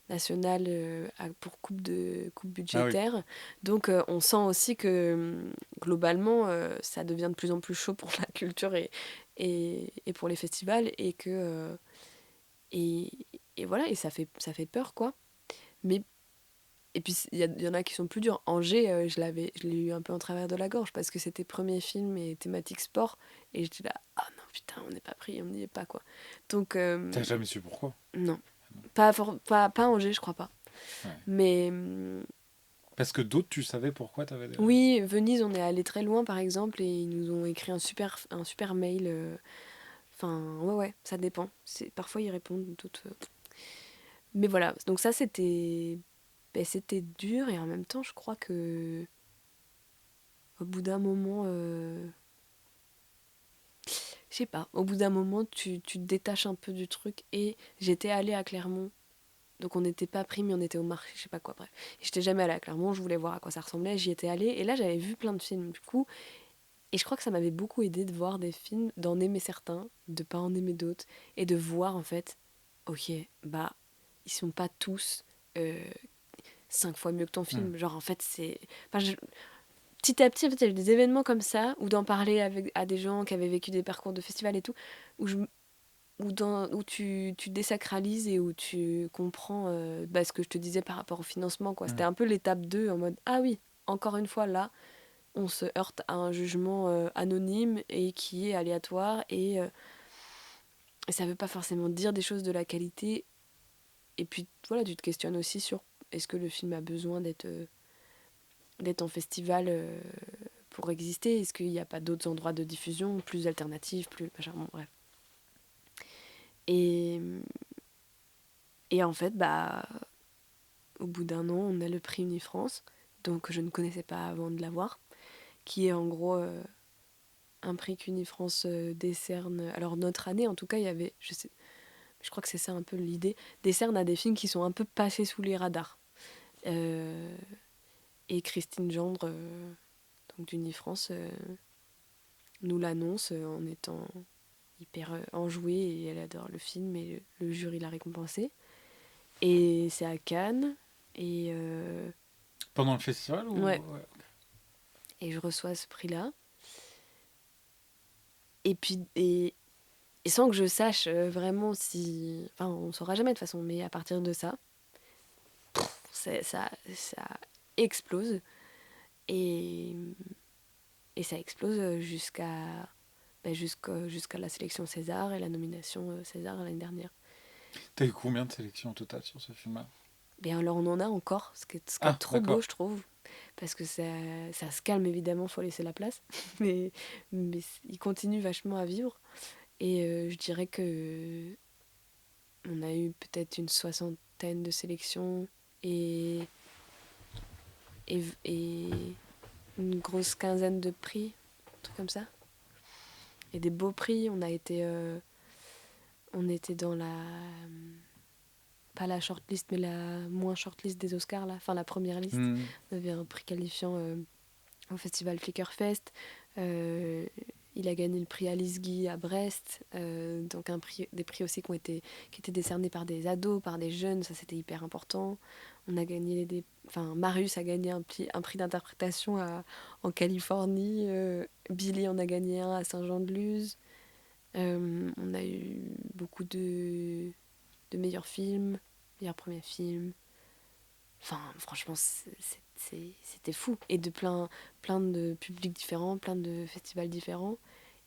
nationale pour coupe Ah oui. budgétaire. Donc, on sent aussi que globalement, ça devient de plus en plus chaud pour la culture et pour les festivals et que et, et voilà, et ça fait peur, quoi. Mais et puis, il y en a qui sont plus durs. Angers, je l'ai eu un peu en travers de la gorge parce que c'était premier film et thématique sport. Et j'étais là, ah non, putain, on n'est pas pris, on n'y est pas, quoi. Donc, T'as jamais su pourquoi? non. Pas Angers, je crois pas. Ouais. Mais Parce que d'autres, tu savais pourquoi t'avais des... oui, Venise, on est allé très loin, par exemple, et ils nous ont écrit un super mail. Enfin, ouais, ça dépend. Parfois, ils répondent, d'autres. Mais voilà, donc ça, c'était dur, et en même temps, je crois que au bout d'un moment, je sais pas, au bout d'un moment, tu te détaches un peu du truc. Et j'étais allée à Clermont, donc on n'était pas pris, mais on était au marché, je sais pas quoi, bref. Et j'étais jamais allée à Clermont, je voulais voir à quoi ça ressemblait, j'y étais allée, et là j'avais vu plein de films, du coup, et je crois que ça m'avait beaucoup aidé de voir des films, d'en aimer certains, de pas en aimer d'autres, et de voir en fait, ok, bah, ils sont pas tous 5 fois mieux que ton Hmm. film. Genre, en fait, c'est. Enfin, petit à petit, en fait, il y a eu des événements comme ça, ou d'en parler à des gens qui avaient vécu des parcours de festival et tout, où tu désacralises et où tu comprends bah, ce que je te disais par rapport au financement, quoi. C'était Hmm. un peu l'étape 2 en mode, ah oui, encore une fois, là, on se heurte à un jugement anonyme et qui est aléatoire et ça veut pas forcément dire des choses de la qualité. Et puis, voilà, tu te questionnes aussi sur est-ce que le film a besoin d'être en festival pour exister? Est-ce qu'il n'y a pas d'autres endroits de diffusion plus alternatifs, plus machin, bon, bref. Et, et en fait, bah, au bout d'un an, on a le prix Unifrance, donc je ne connaissais pas avant de l'avoir, qui est en gros un prix qu'Unifrance décerne. Alors notre année, en tout cas, il y avait, je crois que c'est ça un peu l'idée, décerne à des films qui sont un peu passés sous les radars. Euh, et Christine Gendre, donc d'Unifrance, nous l'annonce en étant hyper enjouée et elle adore le film et le jury l'a récompensé. Et c'est à Cannes et Pendant le festival ou... ouais, Ouais. et je reçois ce prix-là. Et puis et sans que je sache vraiment si, enfin on saura jamais de toute façon, mais à partir de ça, ça explose et ça explose jusqu'à la sélection César et la nomination César l'année dernière. T'as eu combien de sélections au total sur ce film-là? Et alors on en a encore, ce qui est Ah, trop beau, d'accord. je trouve. parce que ça se calme évidemment, faut laisser la place, mais il continue vachement à vivre. Et je dirais que on a eu peut-être une soixantaine de sélections et, et une grosse quinzaine de prix, un truc comme ça. Et des beaux prix, on était dans la... pas la shortlist, mais la moins shortlist des Oscars, là. Enfin la première liste. On avait un prix qualifiant au festival Flickerfest. Il a gagné le prix Alice Guy à Brest. Donc des prix aussi qui étaient décernés par des ados, par des jeunes. Ça, c'était hyper important. On a gagné Marius a gagné un prix d'interprétation en Californie. Billy en a gagné un à Saint-Jean-de-Luz. On a eu beaucoup de meilleurs films, meilleurs premiers films. Enfin, franchement, c'était fou. Et de plein de publics différents, plein de festivals différents.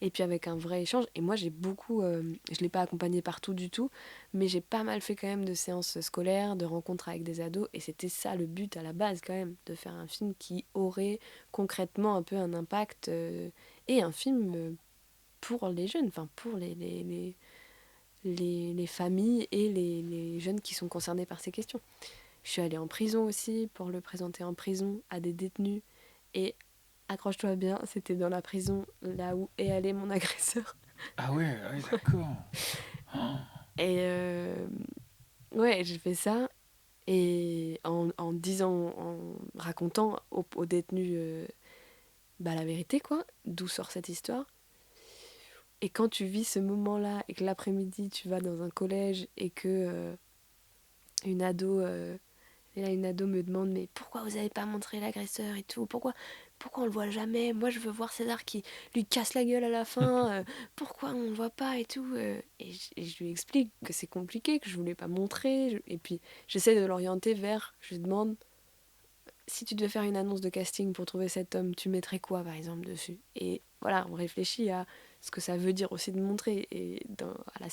Et puis avec un vrai échange. Et moi, j'ai beaucoup... je ne l'ai pas accompagné partout du tout, mais j'ai pas mal fait quand même de séances scolaires, de rencontres avec des ados. Et c'était ça le but à la base quand même, de faire un film qui aurait concrètement un peu un impact. Et un film pour les jeunes, enfin pour les familles et les jeunes qui sont concernés par ces questions. Je suis allée en prison aussi pour le présenter en prison à des détenus. Et accroche-toi bien, c'était dans la prison là où est allé mon agresseur. Ah ouais, d'accord. Et ouais, j'ai fait ça. Et en racontant aux détenus la vérité, quoi, d'où sort cette histoire. Et quand tu vis ce moment-là et que l'après-midi tu vas dans un collège et que une ado une ado me demande mais pourquoi vous avez pas montré l'agresseur et tout, pourquoi on le voit jamais, moi je veux voir César qui lui casse la gueule à la fin, pourquoi on le voit pas et tout, et je lui explique que c'est compliqué, que je voulais pas montrer, et puis j'essaie de l'orienter vers, je lui demande si tu devais faire une annonce de casting pour trouver cet homme, tu mettrais quoi par exemple dessus, et voilà, on réfléchit à ce que ça veut dire aussi de montrer, et à la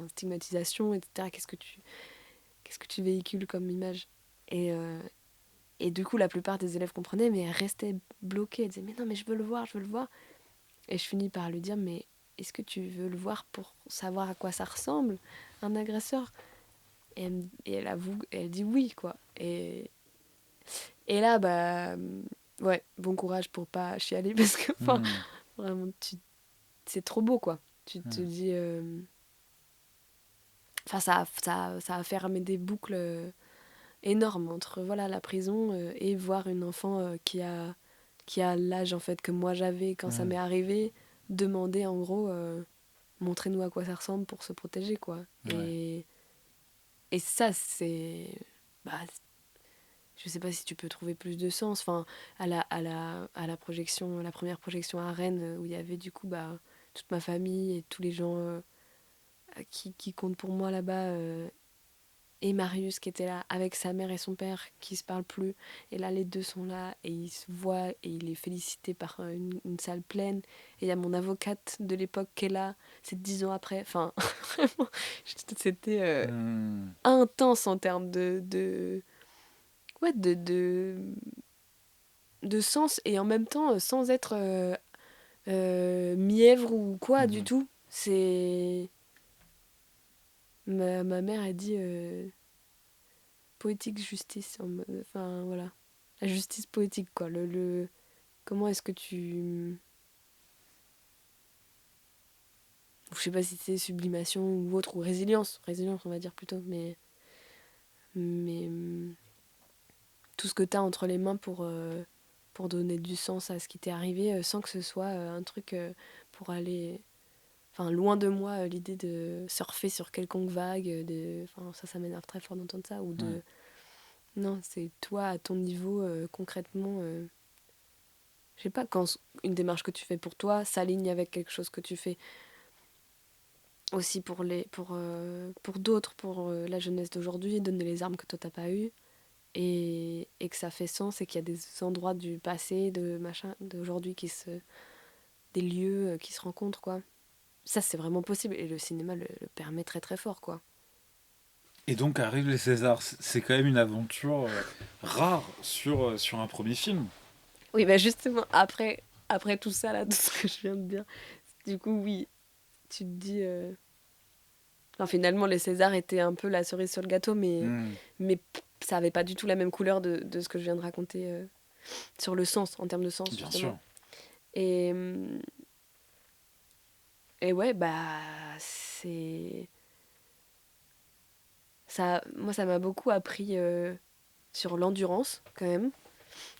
stigmatisation, etc. Qu'est-ce que tu véhicules comme image, et, euh, et du coup, la plupart des élèves comprenaient, mais elles restaient bloquées. Elles disaient, mais non, mais je veux le voir, je veux le voir. Et je finis par lui dire, mais est-ce que tu veux le voir pour savoir à quoi ça ressemble, un agresseur? Et elle avoue, elle dit oui, quoi. Et là, ouais, bon courage pour pas chialer, parce que, enfin, vraiment, c'est trop beau, quoi. Tu te dis... Enfin, ça a fermé des boucles énorme entre voilà la prison et voir une enfant qui a l'âge en fait que moi j'avais quand ça m'est arrivé, demander en gros montrez-nous à quoi ça ressemble pour se protéger, quoi. Ouais. Et ça c'est bah, je sais pas si tu peux trouver plus de sens, enfin à la projection, la première projection à Rennes où il y avait du coup toute ma famille et tous les gens qui comptent pour moi là-bas, et Marius qui était là avec sa mère et son père qui se parlent plus, et là les deux sont là et ils se voient et il est félicité par une salle pleine, et il y a mon avocate de l'époque qui est là, c'est 10 ans après, enfin vraiment c'était intense en termes ouais, de sens, et en même temps sans être mièvre ou quoi du tout. C'est ma mère a dit poétique justice, enfin voilà, la justice poétique, quoi. Comment est-ce que tu, je sais pas si c'est sublimation ou autre, ou résilience on va dire plutôt, mais tout ce que t'as entre les mains pour donner du sens à ce qui t'est arrivé, sans que ce soit un truc pour aller, enfin loin de moi l'idée de surfer sur quelconque vague, enfin ça m'énerve très fort d'entendre ça, ou de non, c'est toi à ton niveau concrètement. Je sais pas, quand une démarche que tu fais pour toi s'aligne avec quelque chose que tu fais aussi pour d'autres, pour la jeunesse d'aujourd'hui, donner les armes que toi t'as pas eues, et que ça fait sens, et qu'il y a des endroits du passé, de machin, d'aujourd'hui des lieux qui se rencontrent, quoi. Ça, c'est vraiment possible, et le cinéma le permet très très fort, quoi. Et donc arrivent les Césars. C'est quand même une aventure rare sur un premier film. Oui, bah justement, après tout ça, là, tout ce que je viens de dire, du coup, oui, tu te dis... Enfin, finalement, les Césars étaient un peu la cerise sur le gâteau, Hmm, mais ça avait pas du tout la même couleur de ce que je viens de raconter sur le sens, en termes de sens, bien justement. sûr. Et, et ouais, bah, c'est... Moi, ça m'a beaucoup appris sur l'endurance, quand même,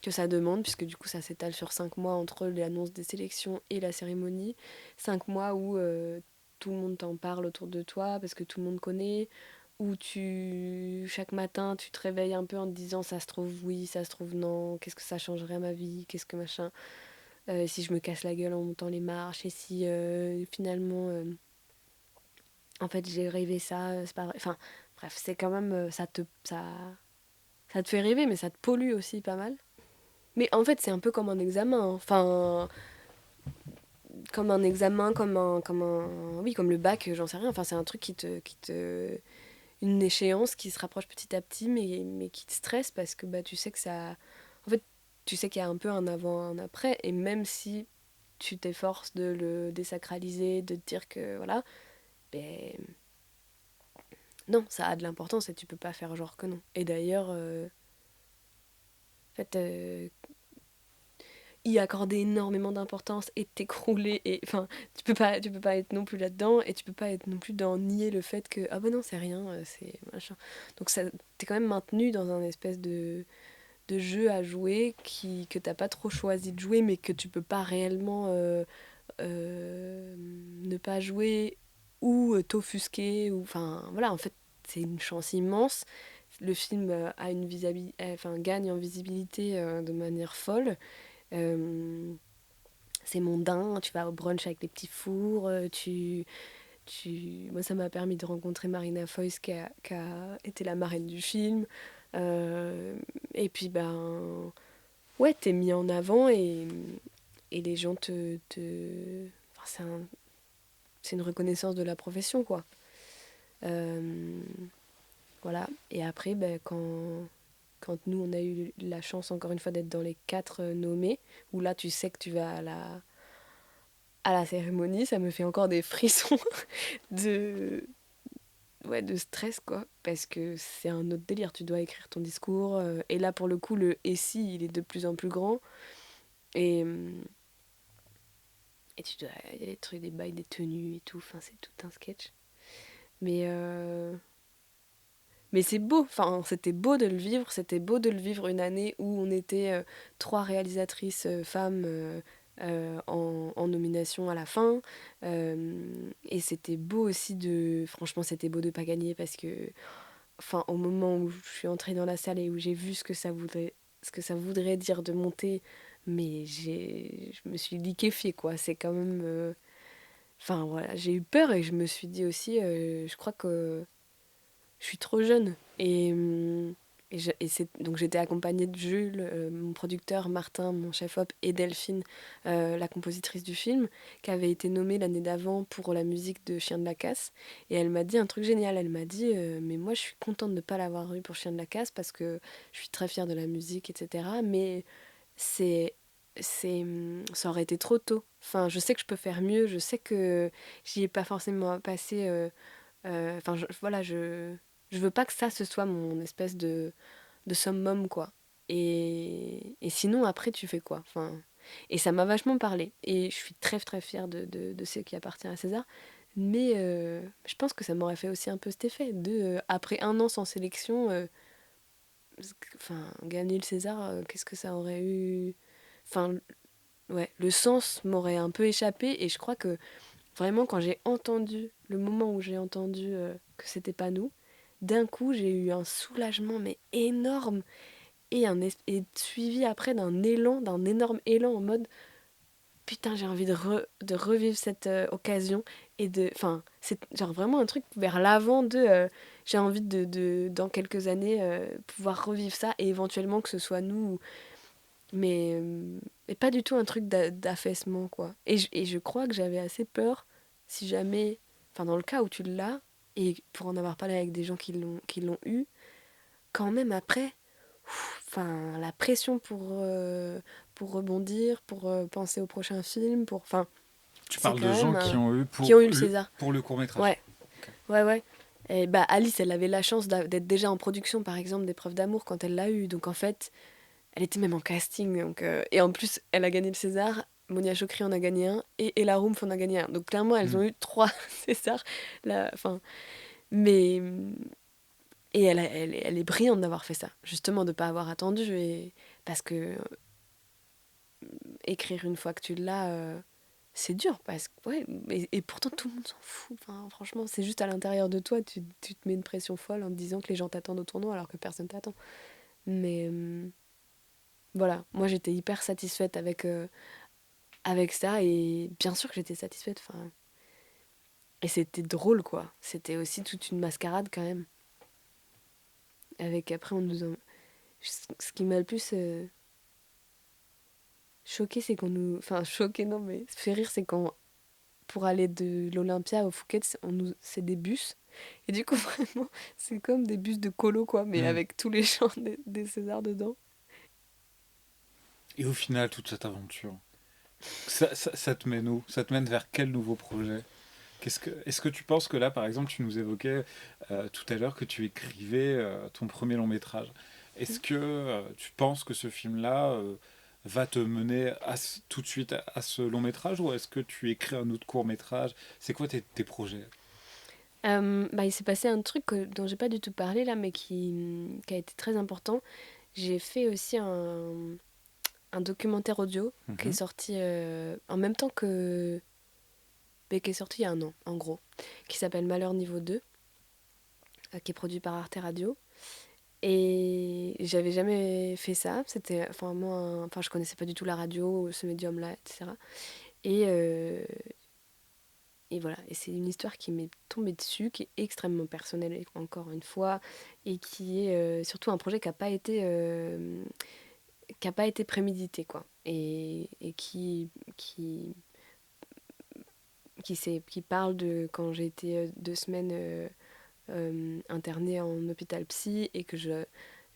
que ça demande, puisque du coup, ça s'étale sur 5 mois entre l'annonce des sélections et la cérémonie. 5 mois où tout le monde t'en parle autour de toi, parce que tout le monde connaît, où chaque matin, tu te réveilles un peu en te disant, ça se trouve oui, ça se trouve non, qu'est-ce que ça changerait à ma vie, qu'est-ce que machin, si je me casse la gueule en montant les marches, et si finalement, en fait, j'ai rêvé ça, c'est pas vrai. Enfin, bref, c'est quand même, ça te fait rêver, mais ça te pollue aussi pas mal. Mais en fait, c'est un peu comme un examen, hein. Enfin, comme un examen, oui, comme le bac, j'en sais rien. Enfin, c'est un truc une échéance qui se rapproche petit à petit, mais qui te stresse parce que bah, tu sais que ça, en fait, tu sais qu'il y a un peu un avant, un après, et même si tu t'efforces de le désacraliser, de te dire que voilà, ben non, ça a de l'importance et tu peux pas faire genre que non. Et d'ailleurs, en fait, y accorder énormément d'importance et t'écrouler et enfin tu peux pas être non plus là-dedans et tu peux pas être non plus dans nier le fait que ah bah non c'est rien c'est machin donc ça t'es quand même maintenu dans un espèce de jeu à jouer que t'as pas trop choisi de jouer mais que tu peux pas réellement ne pas jouer ou t'offusquer ou enfin voilà en fait c'est une chance immense le film a une visibilité enfin gagne en visibilité de manière folle. euh, c'est mondain, tu vas au brunch avec les petits fours, moi ça m'a permis de rencontrer Marina Foïs qui a été la marraine du film. Euh, et puis ben ouais, t'es mis en avant et les gens enfin, c'est une reconnaissance de la profession quoi. Euh, voilà. Et après, ben, quand nous on a eu la chance encore une fois d'être dans les 4 nommés, où là tu sais que tu vas à la cérémonie, ça me fait encore des frissons de, ouais, de stress, quoi. Parce que c'est un autre délire. Tu dois écrire ton discours. Et là, pour le coup, le et si, il est de plus en plus grand. Et, et il y a des trucs, des bails, des tenues et tout. Enfin, c'est tout un sketch. Mais, euh, mais c'est beau. Enfin, c'était beau de le vivre. C'était beau de le vivre une année où on était 3 réalisatrices femmes en nomination à la fin. Et c'était beau aussi de... Franchement, c'était beau de pas gagner parce que, enfin, au moment où je suis entrée dans la salle et où j'ai vu ce que ça voudrait dire de monter, mais je me suis liquéfiée, quoi. C'est quand même... Enfin, voilà, j'ai eu peur et je me suis dit aussi, je crois que je suis trop jeune. Donc j'étais accompagnée de Jules, mon producteur, Martin, mon chef-op, et Delphine, la compositrice du film, qui avait été nommée l'année d'avant pour la musique de Chien de la Casse. Et elle m'a dit un truc génial. Elle m'a dit mais moi je suis contente de ne pas l'avoir eu pour Chien de la Casse parce que je suis très fière de la musique, etc. Mais c'est... ça aurait été trop tôt. Enfin, je sais que je peux faire mieux, je sais que j'y ai pas forcément passé... Enfin, voilà, je veux pas que ça, ce soit mon espèce de summum, quoi. Et sinon, après, tu fais quoi enfin, et ça m'a vachement parlé. Et je suis très, très fière de ce qui appartient à César. Mais je pense que ça m'aurait fait aussi un peu cet effet après un an sans sélection, enfin, gagner le César, qu'est-ce que ça aurait eu... Enfin, ouais, le sens m'aurait un peu échappé. Et je crois que vraiment, quand j'ai entendu, le moment où j'ai entendu que c'était pas nous, d'un coup, j'ai eu un soulagement, mais énorme, et suivi après d'un énorme élan en mode putain, j'ai envie de revivre cette occasion. Enfin, c'est genre vraiment un truc vers l'avant j'ai envie dans quelques années, pouvoir revivre ça et éventuellement que ce soit nous. Et pas du tout un truc d'affaissement, quoi. Et je crois que j'avais assez peur, si jamais, enfin dans le cas où tu l'as, Et pour en avoir parlé avec des gens qui l'ont eu, quand même après, enfin, la pression pour rebondir, pour penser au prochain film, enfin, Tu c'est parles quand de gens même qui ont eu qui ont eu le César. pour le court-métrage. Ouais, ouais, ouais. Et bah Alice, elle avait la chance d'être déjà en production, par exemple, d'Épreuve d'amour quand elle l'a eu. Donc en fait, elle était même en casting. Et en plus, elle a gagné le César. Monia Chokri en a gagné un et Ella Rumpf en a gagné un. Donc clairement, elles ont eu 3 Césars. Enfin, mais et elle est brillante d'avoir fait ça, justement de ne pas avoir attendu parce que écrire une fois que tu l'as, c'est dur parce que ouais, et pourtant tout le monde s'en fout. Enfin, franchement, c'est juste à l'intérieur de toi, tu te mets une pression folle en te disant que les gens t'attendent au tournoi alors que personne t'attend. Mais voilà, moi j'étais hyper satisfaite avec ça et bien sûr que j'étais satisfaite. Enfin, et c'était drôle quoi. C'était aussi toute une mascarade quand même. Avec après on nous en... Ce qui m'a le plus choqué, c'est qu'on nous... Enfin, choqué non, mais fait rire, c'est quand pour aller de l'Olympia au Fouquet's, c'est des bus. Et du coup, vraiment, c'est comme des bus de colo, quoi, mais avec tous les chants des Césars dedans. Et au final, toute cette aventure, ça te mène où? Ça te mène vers quel nouveau projet? Est-ce que tu penses que là, par exemple, tu nous évoquais tout à l'heure que tu écrivais ton premier long métrage. Est-ce que tu penses que ce film-là va te mener tout de suite à ce long métrage ou est-ce que tu écris un autre court métrage? C'est quoi tes projets? Bah, il s'est passé un truc dont j'ai pas du tout parlé là, mais qui a été très important. J'ai fait aussi un documentaire audio qui est Mhm. sorti en même temps mais qui est sorti il y a un an, en gros, qui s'appelle Malheur Niveau 2, qui est produit par Arte Radio. Et j'avais jamais fait ça. C'était enfin moi, enfin je connaissais pas du tout la radio, ce médium-là, etc. Et et voilà. Et c'est une histoire qui m'est tombée dessus, qui est extrêmement personnelle encore une fois, et qui est surtout un projet qui a pas été prémédité quoi. Et qui parle de quand j'ai été 2 semaines internée en hôpital psy et que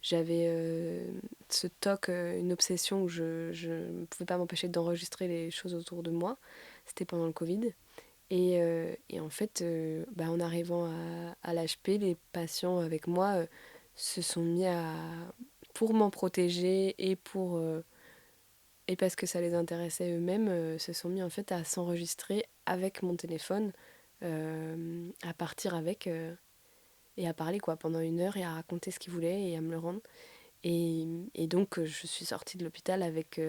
j'avais ce toc, une obsession où je ne pouvais pas m'empêcher d'enregistrer les choses autour de moi. C'était pendant le Covid. Et en fait, bah, en arrivant à l'HP, les patients avec moi se sont mis pour m'en protéger et parce que ça les intéressait eux-mêmes, se sont mis en fait à s'enregistrer avec mon téléphone, à partir avec et à parler quoi pendant 1 heure et à raconter ce qu'ils voulaient et à me le rendre. Et donc je suis sortie de l'hôpital avec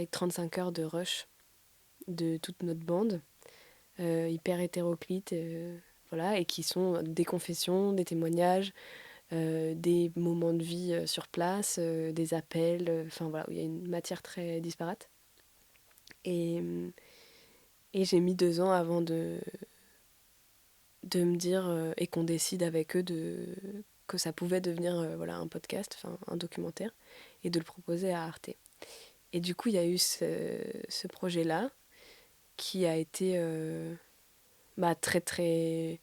35 heures de rush de toute notre bande, hyper hétéroclite, voilà, et qui sont des confessions, des témoignages, des moments de vie sur place, des appels, enfin voilà, il y a une matière très disparate. Et, et j'ai mis 2 ans avant de me dire, et qu'on décide avec eux que ça pouvait devenir voilà, un podcast, enfin un documentaire, et de le proposer à Arte. Et du coup, il y a eu ce projet-là qui a été bah, très très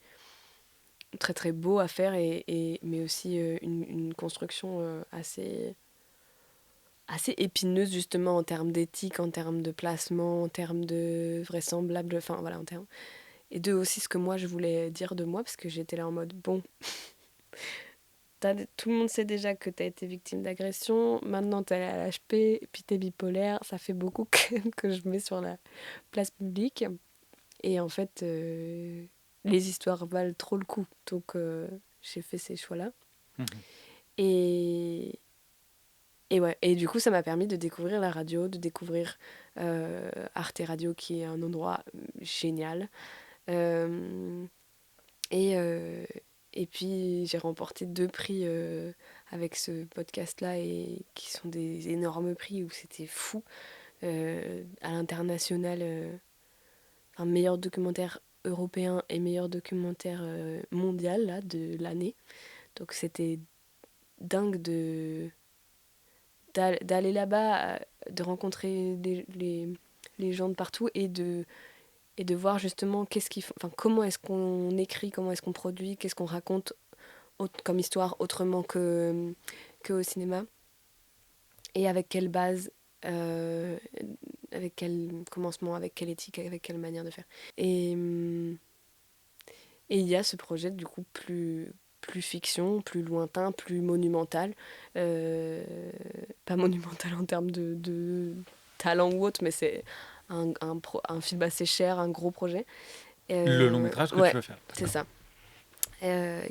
très très beau à faire mais aussi une construction assez épineuse justement en termes d'éthique, en termes de placement, en termes de vraisemblable, enfin voilà, en termes et de aussi ce que moi je voulais dire de moi parce que j'étais là en mode bon, tout le monde sait déjà que t'as été victime d'agression, maintenant t'es allé à l'HP, puis t'es bipolaire, ça fait beaucoup que je mets sur la place publique. Et en fait, les histoires valent trop le coup. Donc, j'ai fait ces choix-là. Mhm. Et, et ouais. Et du coup, ça m'a permis de découvrir la radio, de découvrir Arte Radio, qui est un endroit génial. Euh, et, euh, et puis, j'ai remporté 2 prix avec ce podcast-là, et qui sont des énormes prix où c'était fou. À l'international, un meilleur documentaire européen et meilleur documentaire mondial là, de l'année. Donc c'était dingue d'aller là-bas, de rencontrer les gens de partout de voir justement comment est-ce qu'on écrit, comment est-ce qu'on produit, qu'est-ce qu'on raconte comme histoire autrement qu'au cinéma, et avec quelle base, avec quel commencement, avec quelle éthique, avec quelle manière de faire. Et il y a ce projet du coup plus fiction, plus lointain, plus monumental. Pas monumental en termes de talent ou autre, mais c'est un film assez cher, un gros projet. Le long métrage que tu veux faire. C'est ça.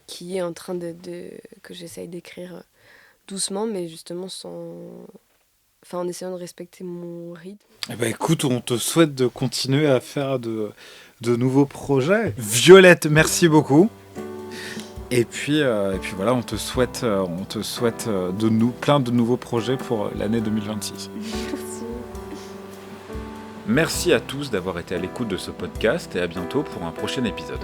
Qui est en train que j'essaye d'écrire doucement, mais justement en essayant de respecter mon rythme. Eh ben écoute, on te souhaite de continuer à faire de nouveaux projets. Violette, merci beaucoup. Et puis voilà, on te souhaite plein de nouveaux projets pour l'année 2026. Merci. Merci à tous d'avoir été à l'écoute de ce podcast et à bientôt pour un prochain épisode.